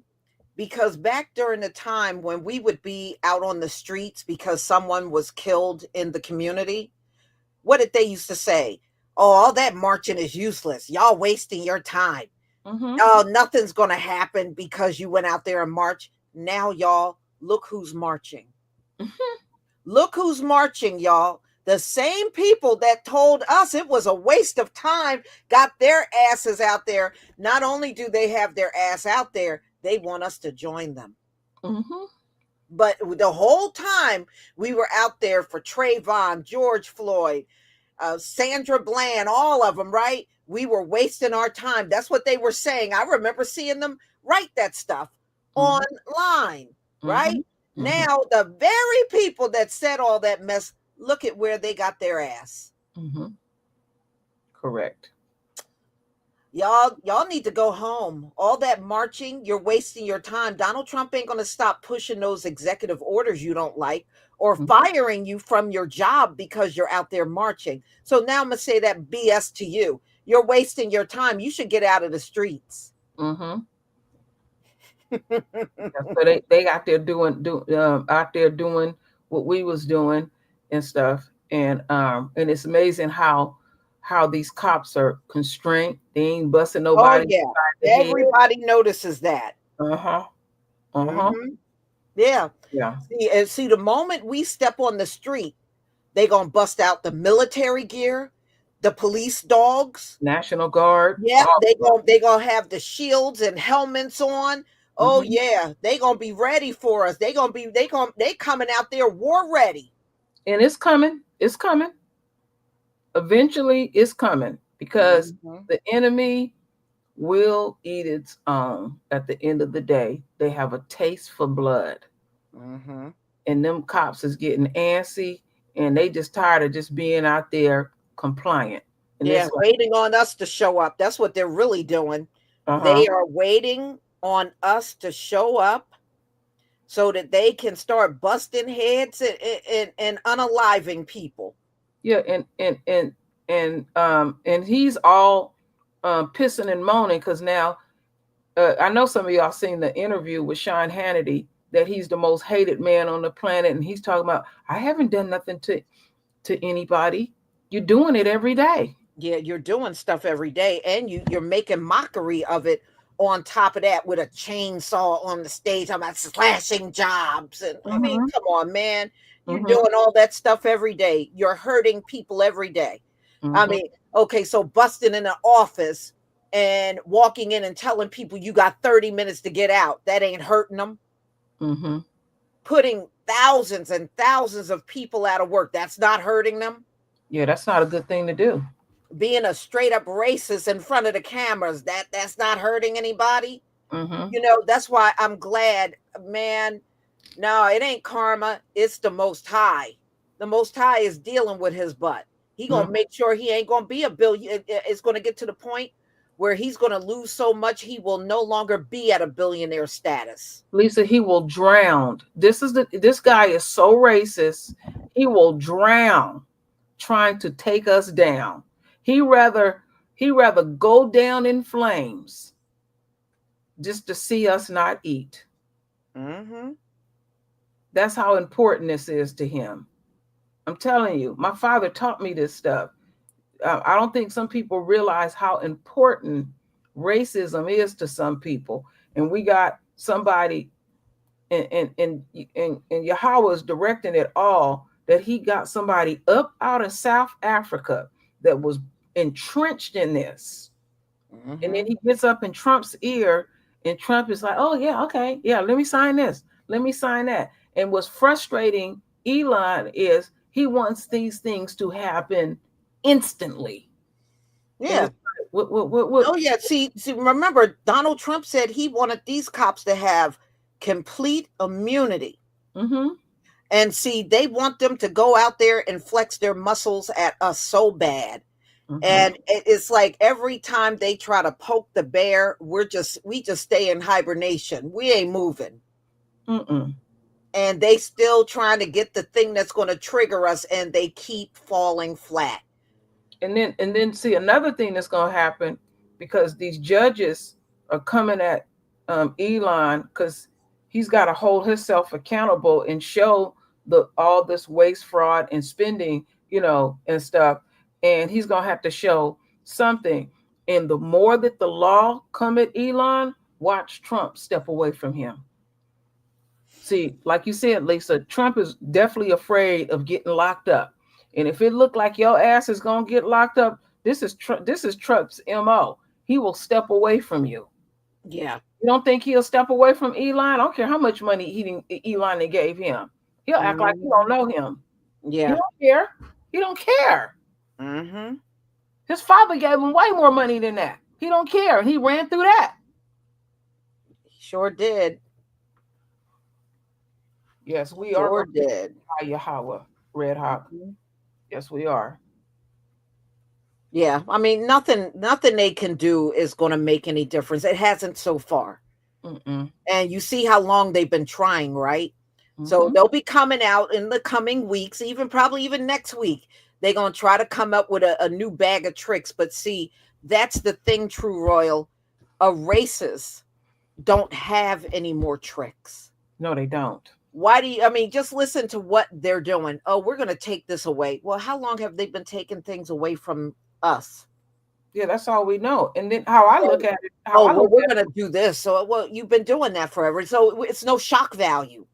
Because back during the time when we would be out on the streets because someone was killed in the community, what did they used to say? Oh, all that marching is useless. Y'all wasting your time. Mm-hmm. Oh, nothing's going to happen because you went out there and marched. Now, y'all, look who's marching. Look who's marching, y'all. The same people that told us it was a waste of time got their asses out there. Not only do they have their ass out there, they want us to join them. Mm-hmm. But the whole time we were out there for Trayvon, George Floyd, Sandra Bland, all of them, right? We were wasting our time. That's what they were saying. I remember seeing them write that stuff Mm-hmm. online, right? Mm-hmm. Mm-hmm. Now, the very people that said all that mess, look at where they got their ass. Mm-hmm. Correct. Y'all need to go home. All that marching, you're wasting your time. Donald Trump ain't going to stop pushing those executive orders you don't like or firing you from your job because you're out there marching. So now I'm going to say that BS to you. You're wasting your time. You should get out of the streets. Mm-hmm. So they out there doing what we was doing and stuff, and it's amazing how these cops are constrained. They ain't busting Oh, nobody yeah. inside the head. Everybody notices that. Uh huh. Uh huh. Hmm. Yeah. Yeah. See, the moment we step on the street, they going to bust out the military gear, the police dogs. National Guard. Yep, Oh. they gonna have the shields and helmets on. Oh Mm-hmm. yeah, they gonna be ready for us. They coming out there war ready. And it's coming. It's coming. Eventually, it's coming because Hmm. the enemy will eat its own. At the end of the day, they have a taste for blood. Hmm. And them cops is getting antsy and they just tired of just being out there compliant. And Yeah, it's like, waiting on us to show up. That's what they're really doing. uh-huh. They are waiting on us to show up so that they can start busting heads and unaliving people. Yeah, and he's all pissing and moaning because now I know some of y'all seen the interview with Sean Hannity that he's the most hated man on the planet, and he's talking about I haven't done nothing to anybody. You're doing it every day. Yeah, you're doing stuff every day and you're making mockery of it on top of that with a chainsaw on the stage. I'm about slashing jobs. And I mean, Mm-hmm. come on, man. You're Mm-hmm. doing all that stuff every day. You're hurting people every day. I Mm-hmm. mean, okay, so busting in an office and walking in and telling people you got 30 minutes to get out, that ain't hurting them. Mm-hmm. Putting thousands and thousands of people out of work, that's not hurting them. Yeah, that's not a good thing to do. Being a straight up racist in front of the cameras, that's not hurting anybody. Mm-hmm. That's why I'm glad, man. No, it ain't karma, it's the Most High. The Most High is dealing with his butt. He gonna make sure he ain't gonna be a billion. It's gonna get to the point where he's gonna lose so much he will no longer be at a billionaire status. Lisa, he will drown. This guy is so racist. He will drown trying to take us down. He rather he rather go down in flames just to see us not eat. Mm-hmm. That's how important this is to him. I'm telling you, my father taught me this stuff. I don't think some people realize how important racism is to some people. And we got somebody and Yahweh is directing it all that he got somebody up out of South Africa that was entrenched in this. And then Mm-hmm. he gets up in Trump's ear, and Trump is like, oh, yeah, okay, yeah, let me sign this, let me sign that. And what's frustrating Elon is he wants these things to happen instantly. And Yeah. it's like, what? Oh yeah. See, remember, Donald Trump said he wanted these cops to have complete immunity. Mm-hmm. And see, they want them to go out there and flex their muscles at us so bad. Mm-hmm. And it's like every time they try to poke the bear, we just stay in hibernation. We ain't moving. Mm-mm. And they still trying to get the thing that's going to trigger us, and they keep falling flat. And then see another thing that's going to happen, because these judges are coming at Elon, because he's got to hold himself accountable and show the all this waste, fraud, and spending, and stuff, and he's going to have to show something. And the more that the law come at Elon, watch Trump step away from him. See, like you said, Lisa, Trump is definitely afraid of getting locked up. And if it looked like your ass is gonna get locked up, this is Trump's MO. He will step away from you. Yeah. You don't think he'll step away from Elon? I don't care how much money Elon they gave him. He'll act like he don't Mhm. know him. He Yeah. don't care. He don't care. Mhm. His father gave him way more money than that. He don't care. He ran through that. Sure did. Yes, we are Sure gonna be did. Yahweh, Red Hawk. Mhm. Yes, we are. Yeah. I mean, nothing they can do is going to make any difference. It hasn't so far. Mm-mm. And you see how long they've been trying, right? So Mm-hmm. they'll be coming out in the coming weeks, even probably even next week. They're going to try to come up with a new bag of tricks. But see, that's the thing, True Royal. Races don't have any more tricks. No, they don't. Why do you, I mean, just listen to what they're doing. Oh, we're going to take this away. Well, how long have they been taking things away from us? Yeah, that's all we know. And then how I look Oh, at it, how oh, I well, look we're at going to do this. So, well, you've been doing that forever. So it's no shock value.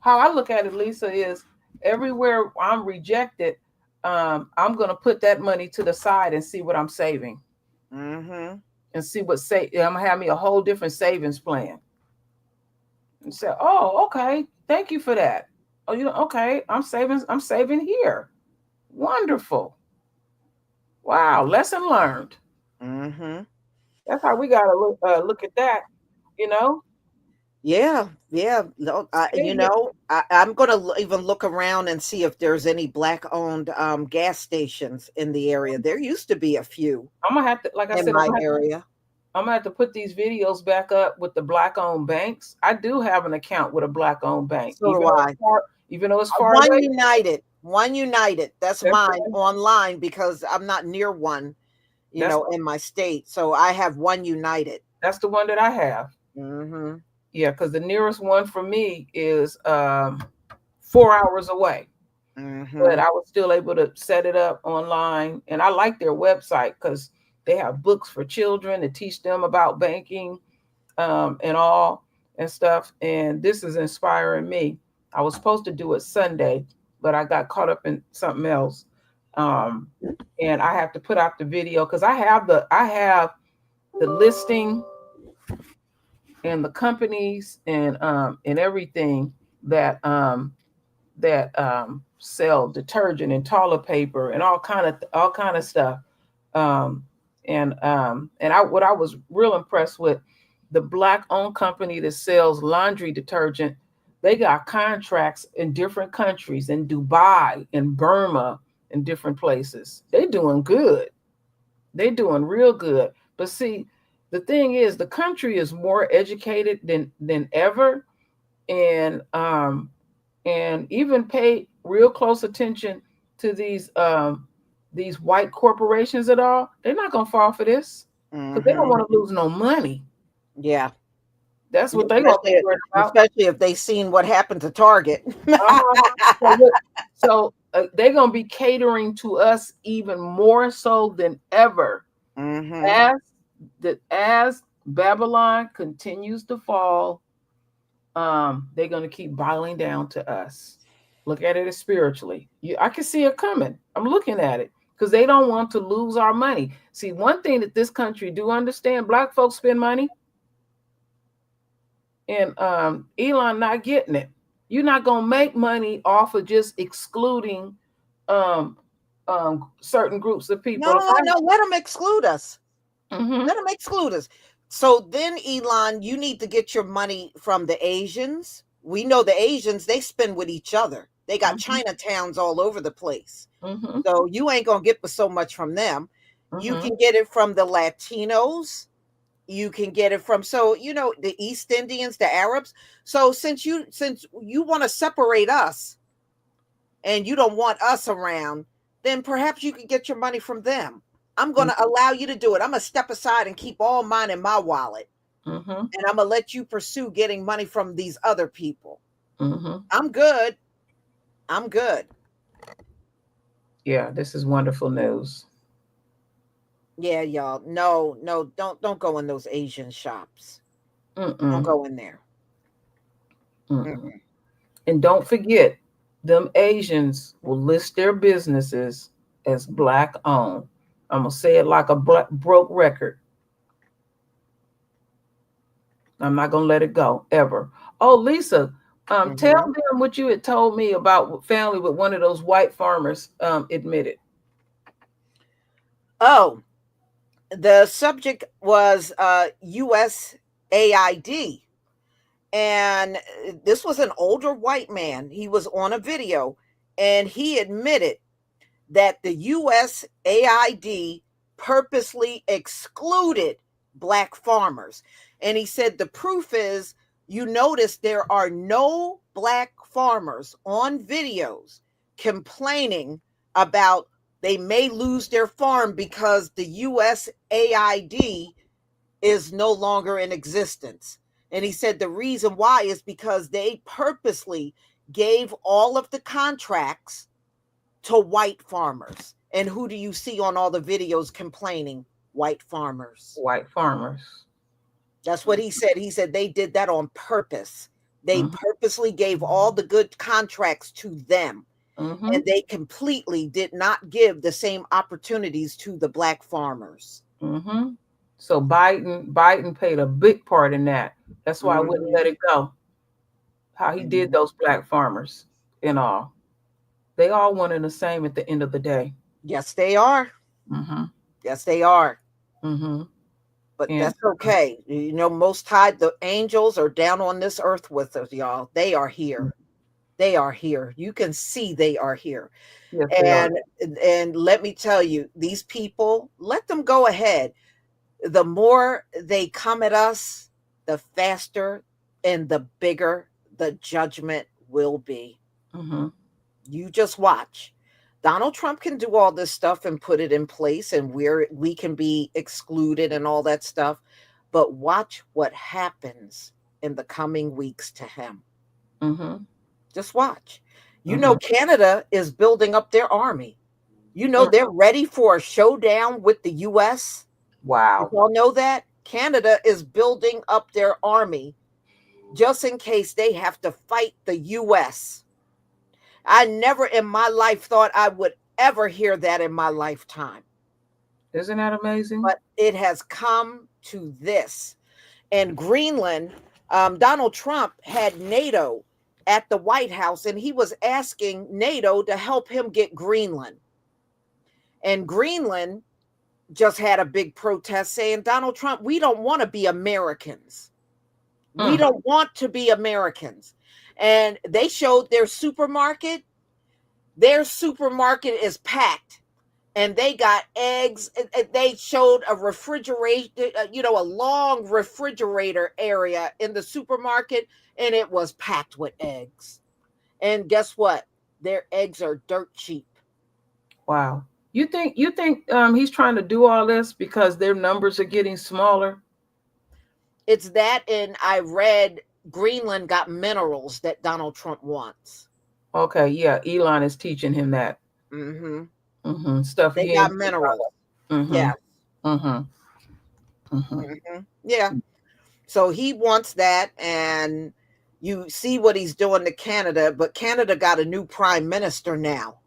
how I look at it, Lisa, is everywhere I'm rejected, I'm gonna put that money to the side and see what I'm saving, Mm-hmm. and see what say I'm gonna have me a whole different savings plan, and say, oh, okay, thank you for that. Oh, okay, I'm saving here. Wonderful. Wow, lesson learned. Mm-hmm. That's how we gotta look at that, you know. Yeah, yeah. No, I'm going to even look around and see if there's any black-owned gas stations in the area. There used to be a few I'm gonna have to, like I in said, my area. I'm gonna have to put these videos back up with the black-owned banks. I do have an account with a black-owned bank, So do I. even though it's far One away. United, One United. That's That's the mine one. online because I'm not near one, That's in my state. So I have One United. that's the one that I have. Mm-hmm. Yeah, because the nearest one for me is 4 hours away. But Mm-hmm. I was still able to set it up online, and I like their website because they have books for children to teach them about banking, and all and stuff. And this is inspiring me. I was supposed to do it Sunday, but I got caught up in something else. Um, and I have to put out the video because I have the listing and the companies and everything that sell detergent and toilet paper and all kind of stuff. Um, and I what I was real impressed with, the black owned company that sells laundry detergent. They got contracts in different countries, in Dubai, in Burma, in different places. They doing good. They doing real good. But see, the thing is, the country is more educated than ever, and even pay real close attention to these white corporations at all. They're not gonna fall for this because they don't Mm-hmm. want to lose no money. Yeah. That's what they gonna be Especially, worried about. especially if they seen what happened to Target. Uh-huh. So they're gonna be catering to us even more so than ever, Mm-hmm. as as Babylon continues to fall. They're gonna keep bottling down to us. Look at it as spiritually. I can see it coming. I'm looking at it because they don't want to lose our money. See, one thing that this country do understand: black folks spend money, and Elon not getting it. You're not gonna make money off of just excluding um, certain groups of No, people. no, let them exclude us. Mm-hmm. Let them exclude us. So then, Elon, you need to get your money from the Asians. We know the Asians, they spend with each other. They got Mm-hmm. Chinatowns all over the place. Mm-hmm. So you ain't going to get so much from them. You Mm-hmm. can get it from the Latinos. You can get it from, so the East Indians, the Arabs. So since you want to separate us and you don't want us around, then perhaps you can get your money from them. I'm going to allow you to do it. I'm going to step aside and keep all mine in my wallet. Mm-hmm. And I'm going to let you pursue getting money from these other people. Mm-hmm. I'm good. I'm good. Yeah, this is wonderful news. Yeah, y'all. No, no, don't go in those Asian shops. Don't Mm-mm. go in there. Mm-mm. Mm-mm. And don't forget, them Asians will list their businesses as black owned. I'm gonna say it like a broke record. I'm not gonna let it go ever. Oh, Lisa, tell Mhm. them what you had told me about family with one of those white farmers admitted. Oh, the subject was USAID. And this was an older white man. He was on a video and he admitted that the USAID purposely excluded black farmers. And he said the proof is, you notice there are no black farmers on videos complaining about they may lose their farm because the USAID is no longer in existence. And he said the reason why is because they purposely gave all of the contracts to white farmers. And who do you see on all the videos complaining? White farmers. White farmers. That's what he said. He said they did that on purpose. They Mm-hmm. purposely gave all the good contracts to them. Mm-hmm. And they completely did not give the same opportunities to the black farmers. Mm-hmm. So Biden paid a big part in that. That's why I wouldn't let Mhm. it go. How he did Mhm. those black farmers and all. They all wanted the same at the end of the day. Yes, they are. Mm-hmm. Yes, they are. Mm-hmm. But And that's okay. Most High, the angels are down on this earth with us, y'all. They are here. They are here. You can see they are here. yes, they are. And let me tell you, these people, let them go ahead. The more they come at us, the faster and the bigger the judgment will be. Mm-hmm. You just watch. Donald Trump can do all this stuff and put it in place, and we can be excluded and all that stuff. But watch what happens in the coming weeks to him. Mm-hmm. Just watch. Mm-hmm. Canada is building up their army. They're ready for a showdown with the US. Did Wow. y'all know that? Canada is building up their army just in case they have to fight the US. I never in my life thought I would ever hear that in my lifetime, Isn't that amazing? but it has come to this. And Greenland, Donald Trump had NATO at the White House, and he was asking NATO to help him get Greenland. And Greenland just had a big protest saying, Donald Trump, we don't want to be Americans. We Mm. don't want to be Americans. And they showed their supermarket. Their supermarket is packed and they got eggs. They showed a refrigerator, a long refrigerator area in the supermarket, and it was packed with eggs. And guess what? Their eggs are dirt cheap. Wow. You think he's trying to do all this because their numbers are getting smaller? It's that, and I read Greenland got minerals that Donald Trump wants. Okay, yeah. Elon is teaching him that. Mm-hmm. Stuff They he got ain't. minerals. Mm-hmm. Yeah. Mm-hmm. Mm-hmm. Mm-hmm. Yeah. So he wants that, and you see what he's doing to Canada, but Canada got a new prime minister now.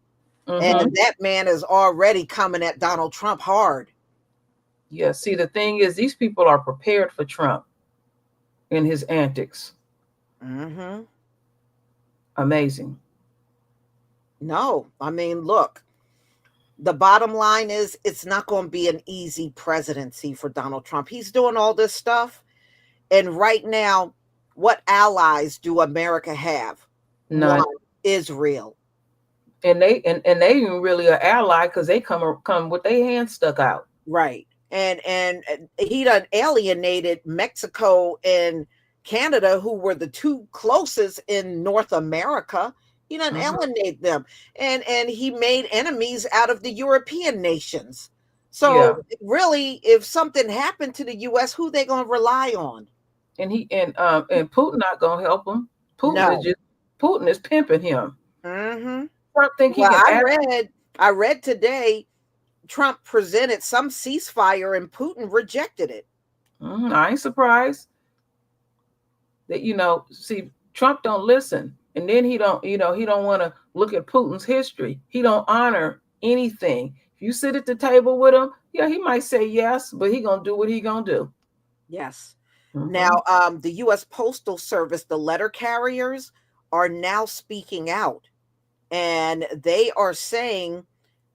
Mm-hmm. And that man is already coming at Donald Trump hard. Yeah. See, the thing is, these people are prepared for Trump and his antics. Mm-hmm. Amazing. No, I mean, look, the bottom line is it's not going to be an easy presidency for Donald Trump. He's doing all this stuff. And right now, what allies do America have? None. One, Israel. And they even really are ally because they come with their hands stuck out. Right. And he done alienated Mexico and Canada, who were the two closest in North America. He done Mhm. alienate them. And he made enemies out of the European nations. Yeah, So really, if something happened to the US, who they gonna rely on? and Putin not gonna help him. No. Putin is pimping him. Hmm. Trump think he Well, can act. I read today Trump presented some ceasefire and Putin rejected it. I ain't surprised that see Trump don't listen, and then he don't want to look at Putin's history. He don't honor anything. If you sit at the table with him, yeah, he might say yes, but he gonna do what he gonna do. Yes. Mm-hmm. Now, the U.S. Postal Service, the letter carriers, are now speaking out, and they are saying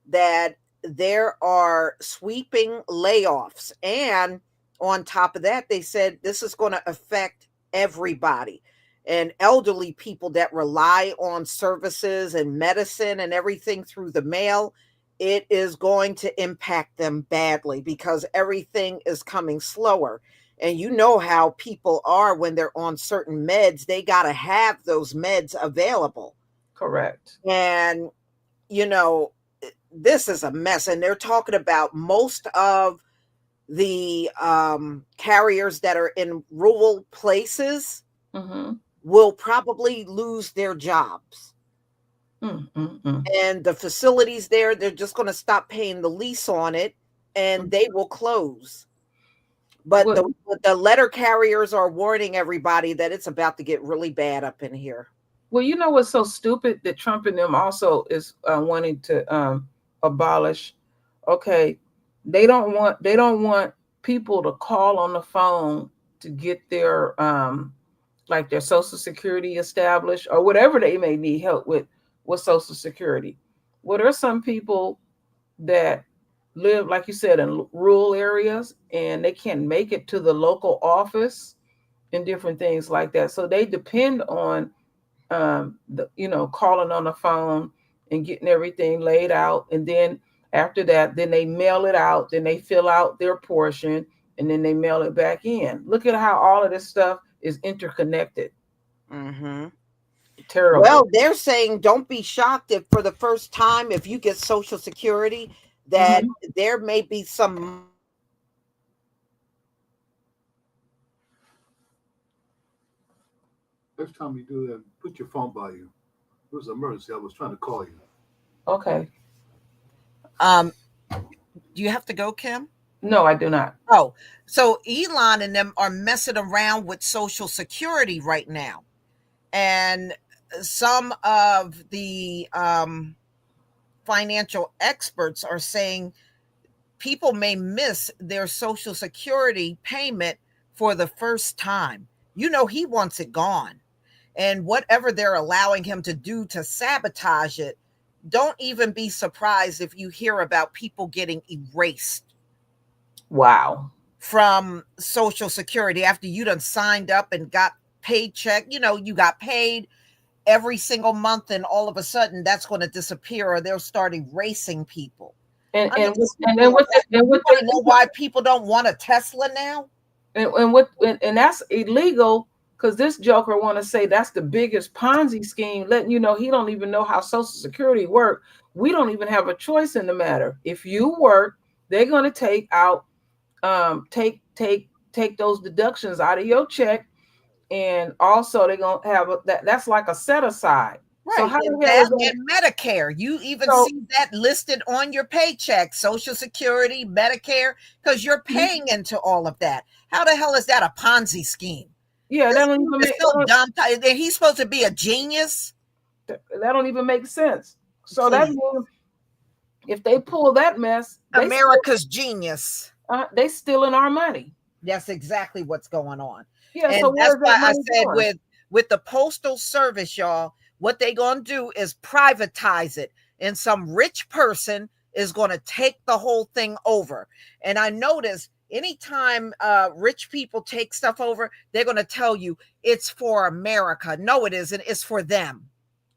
that there are sweeping layoffs. And on top of that, they said this is going to affect everybody and elderly people that rely on services and medicine and everything through the mail. It is going to impact them badly because everything is coming slower. And you know how people are when they're on certain meds, they got to have those meds available. Correct. And, you know, this is a mess. And they're talking about most of the carriers that are in rural places Mm-hmm. will probably lose their jobs. Mm-mm-mm. And the facilities there, they're just going to stop paying the lease on it and they will close. But What the letter carriers are warning everybody that it's about to get really bad up in here. Well, you know what's so stupid that Trump and them also is wanting to abolish. Okay, they don't want people to call on the phone to get their like their Social Security established or whatever they may need help with Social Security. Well, there's some people that live, like you said, in rural areas and they can't make it to the local office and different things like that. So they depend on calling on the phone and getting everything laid out. And then after that, then they mail it out, then they fill out their portion, and then they mail it back in. Look at how all of this stuff is interconnected. Mm-hmm. Terrible. Well, they're saying don't be shocked if for the first time, if you get Social Security, that Mm-hmm. there may be some money that you can Next time you do that, put your phone by you. It was an emergency. I was trying to call you. Okay. um do you have to go, Kim? No, I do not. Oh, so Elon and them are messing around with Social Security right now. And some of the financial experts are saying people may miss their Social Security payment for the first time. You know, he wants it gone. And whatever they're allowing him to do to sabotage it, don't even be surprised if you hear about people getting erased Wow. from Social Security after you done signed up and got paycheck. You know, you got paid every single month, and all of a sudden that's going to disappear, or they'll start erasing people. And I mean, and with, and then simple as what that. and You what want they to know why people don't want a Tesla now? and that's illegal because this joker want to say that's the biggest Ponzi scheme, letting you know he don't even know how Social Security work. We don't even have a choice in the matter. If you work, they're going to take out take those deductions out of your check, and also they're going to have that's like a set aside. So Right. how And the hell that is that? and Medicare. You even So see that listed on your paycheck, Social Security, Medicare, because you're paying into all of that. How the hell is that a Ponzi scheme? yeah, This dude is so dumb. He's supposed to be a genius. that don't even make sense. So that Please. means if they pull that mess, America's genius. they stealing our money. That's exactly what's going on. Yeah, so And that's where's that why I money said going? with the postal service, y'all, what they going to do is privatize it, and some rich person is going to take the whole thing over. And I notice anytime rich people take stuff over, they're going to tell you it's for America. No, it isn't. It's for them.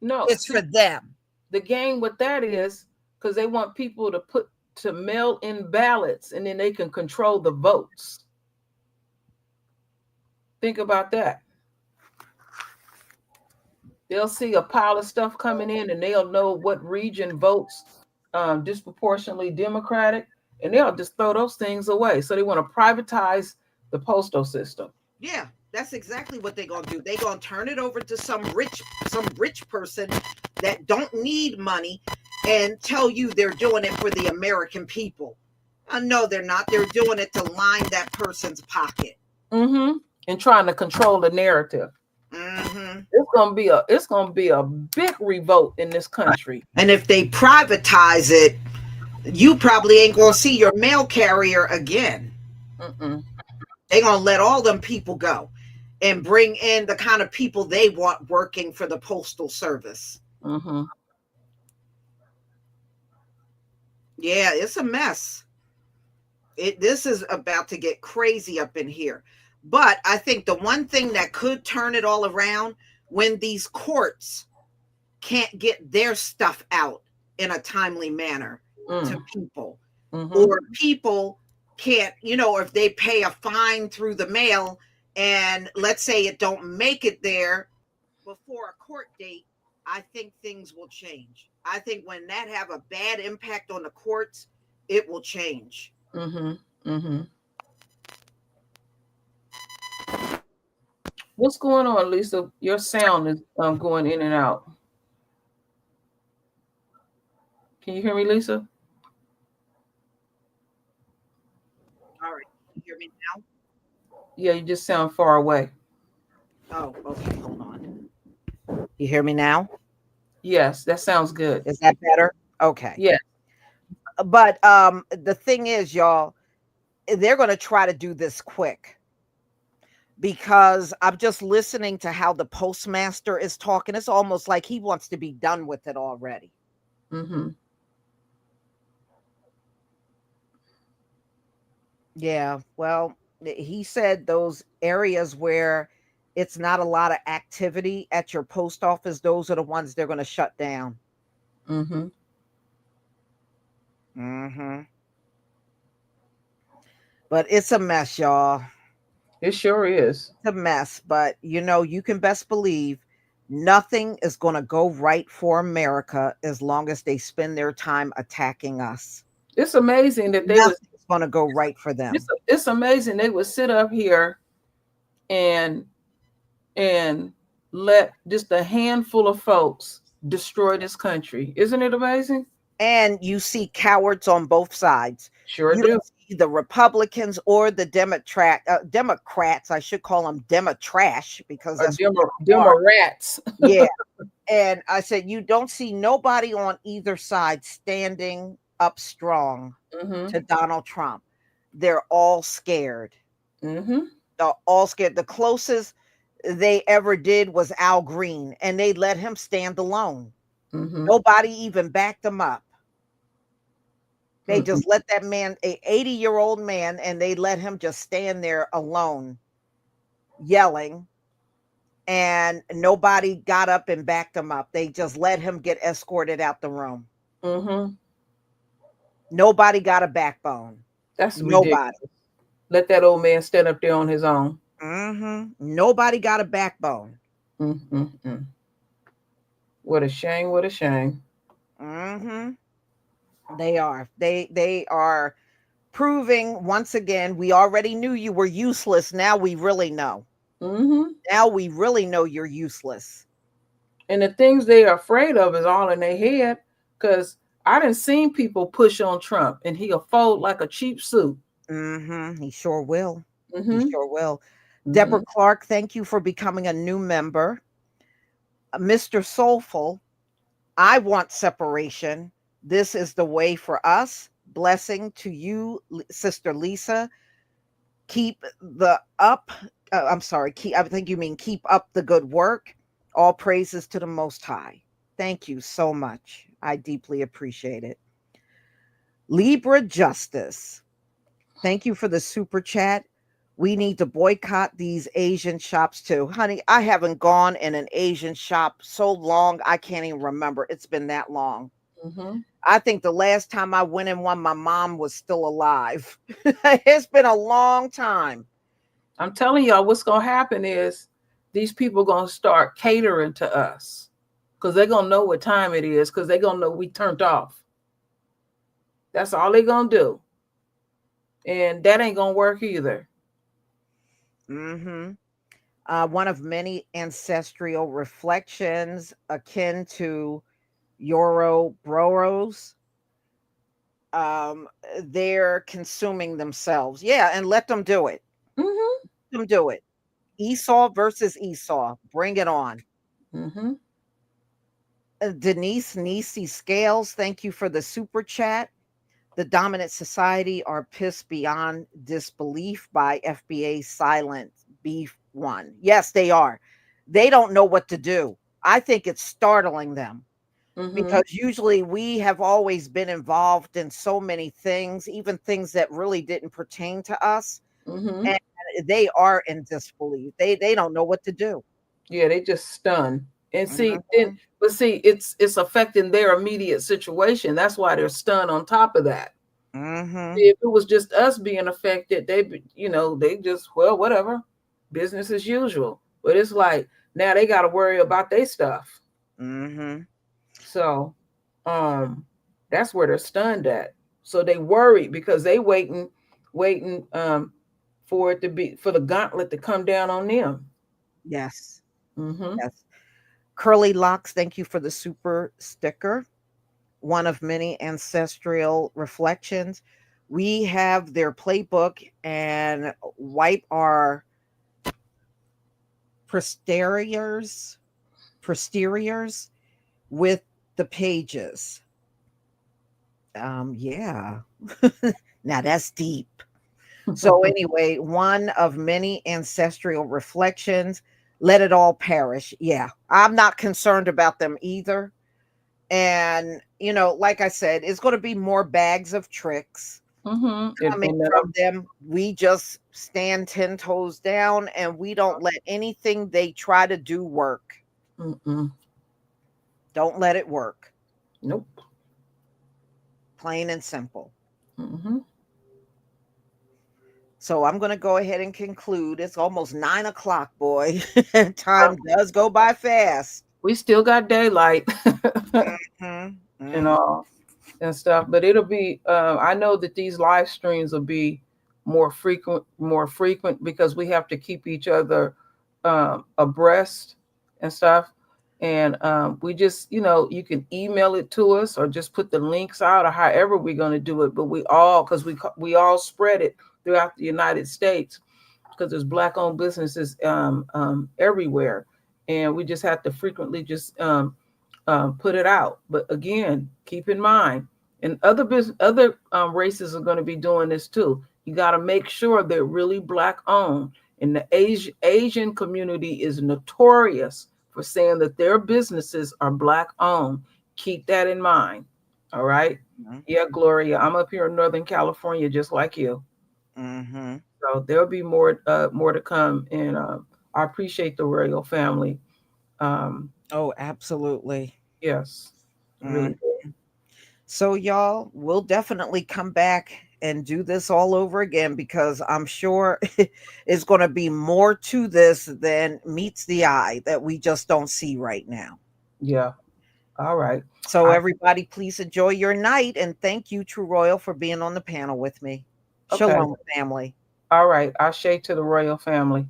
No, It's see, for them. the game with that is because they want people to put to mail in ballots, and then they can control the votes. Think about that. They'll see a pile of stuff coming in, and they'll know what region votes disproportionately Democratic, and they'll just throw those things away. So they want to privatize the postal system. Yeah, that's exactly what they're gonna do. They're gonna turn it over to some rich person that don't need money and tell you they're doing it for the American people. No, they're not. They're doing it to line that person's pocket. Mm-hmm. And trying to control the narrative. Mm-hmm. It's gonna be a big revolt in this country. And if they privatize it, you probably ain't gonna see your mail carrier again. Mm-mm. They're gonna let all them people go and bring in the kind of people they want working for the postal service. Mm-hmm. Yeah, it's a mess. This is about to get crazy up in here. But I think the one thing that could turn it all around, when these courts can't get their stuff out in a timely manner to people, or people can't, if they pay a fine through the mail and let's say it don't make it there before a court date, I think things will change. I think when that have a bad impact on the courts, it will change. Mm-hmm. Mm-hmm. What's going on, Lisa? Your sound is going in and out. Can you hear me, Lisa? All right. You hear me now? Yeah, you just sound far away. Oh, okay. Hold on. You hear me now? Yes, that sounds good. Is that better? Okay. Yeah. But the thing is, y'all, they're going to try to do this quick, because I'm just listening to how the postmaster is talking. It's almost like he wants to be done with it already. Mm-hmm. Yeah, well, he said those areas where it's not a lot of activity at your post office, those are the ones they're going to shut down. Mm-hmm. Mm-hmm. But it's a mess, y'all. It sure is. It's a mess, but you can best believe nothing is going to go right for America as long as they spend their time attacking us. It's amazing that Nothing's going to go right for them. It's amazing they would sit up here and let just a handful of folks destroy this country. Isn't it amazing? And you see cowards on both sides. Sure You do. don't see the Republicans or the Democrats. I should call them Demo-trash, because that's Demo-rats. Yeah. And I said, you don't see nobody on either side standing up strong to Donald Trump. They're all scared. Mm-hmm. They're all scared. The closest they ever did was Al Green, and they let him stand alone. Mm-hmm. Nobody even backed him up. They just let that man, a 80-year-old man, and they let him just stand there alone, yelling, and nobody got up and backed him up. They just let him get escorted out the room. Mm-hmm. Nobody got a backbone. That's nobody. Ridiculous. Let that old man stand up there on his own. Mm-hmm. Nobody got a backbone. Mm-hmm. What a shame! What a shame! Mm-hmm. They are. They are proving once again. We already knew you were useless. Now we really know. Mm-hmm. Now we really know you're useless. And the things they are afraid of is all in their head. Because I done seen people push on Trump, and he'll fold like a cheap suit. Mm-hmm. He sure will. Mm-hmm. He sure will. Mm-hmm. Deborah Clark, thank you for becoming a new member. Mr. Soulful, I want separation. This is the way for us. Blessing to you, Sister Lisa. Keep the up. I'm sorry. I think you mean keep up the good work. All praises to the Most High. Thank you so much. I deeply appreciate it. Libra Justice. Thank you for the super chat. We need to boycott these Asian shops too. Honey, I haven't gone in an Asian shop so long, I can't even remember. It's been that long. Mm-hmm. I think the last time I went in one, my mom was still alive. It's been a long time. I'm telling y'all, what's gonna happen is these people gonna start catering to us because they're gonna know what time it is because they're gonna know we turned off. That's all they're gonna do, and that ain't gonna work either. Hmm. One of many ancestral reflections akin to Ouroboros. Um, they're consuming themselves. Yeah, and let them do it. Mm-hmm. Let them do it. Esau versus Esau. Bring it on. Mm-hmm. Denise Nisi Scales, thank you for the super chat. The dominant society are pissed beyond disbelief by FBA silent beef one. Yes, they are. They don't know what to do. I think it's startling them Mm-hmm. because usually we have always been involved in so many things, even things that really didn't pertain to us. Mm-hmm. And they are in disbelief. They don't know what to do. Yeah, they just stunned. And see, then Mhm, but see, it's affecting their immediate situation. That's why they're stunned on top of that. mhm, If it was just us being affected, they just, well, whatever, business as usual. But it's like now they got to worry about their stuff. mhm. So, um, that's where they're stunned at. So they worried because they waiting, for it to be for the gauntlet to come down on them. Yes, Mm-hmm. yes. Curly Locks, thank you for the super sticker. One of many ancestral reflections. We have their playbook and wipe our posteriors, posteriors with the pages. Yeah. Now that's deep. So anyway, one of many ancestral reflections. Let it all perish. Yeah, I'm not concerned about them either. And like I said, it's going to be more bags of tricks Mm-hmm. coming And from them. We just stand 10 toes down and we don't let anything they try to do work. mm-mm. Don't let it work. Nope. Plain and simple. Mm-hmm. So I'm going to go ahead and conclude. It's almost 9 o'clock, boy. Time does go by fast. We still got daylight. Mhm, and mhm. all and stuff. But it'll be. I know that these live streams will be more frequent because we have to keep each other abreast and stuff. And we just, you can email it to us or just put the links out or however we're going to do it. But because we all spread it throughout the United States because there's Black-owned businesses everywhere, and we just have to frequently just put it out. But again, keep in mind, and other races are going to be doing this too. You got to make sure they're really Black-owned. And the Asian community is notorious for saying that their businesses are Black-owned. Keep that in mind. All right. Mhm, Yeah, Gloria, I'm up here in Northern California just like you. mhm. So there'll be more to come, and I appreciate the royal family. Um, Oh, absolutely. yes, Mm. really do. So, y'all, we'll definitely come back and do this all over again because I'm sure it's going to be more to this than meets the eye that we just don't see right now. Yeah. All right. So, I, everybody, please enjoy your night and thank you, True Royal, for being on the panel with me. okay. Shalom, family. All right. Ashe to the royal family.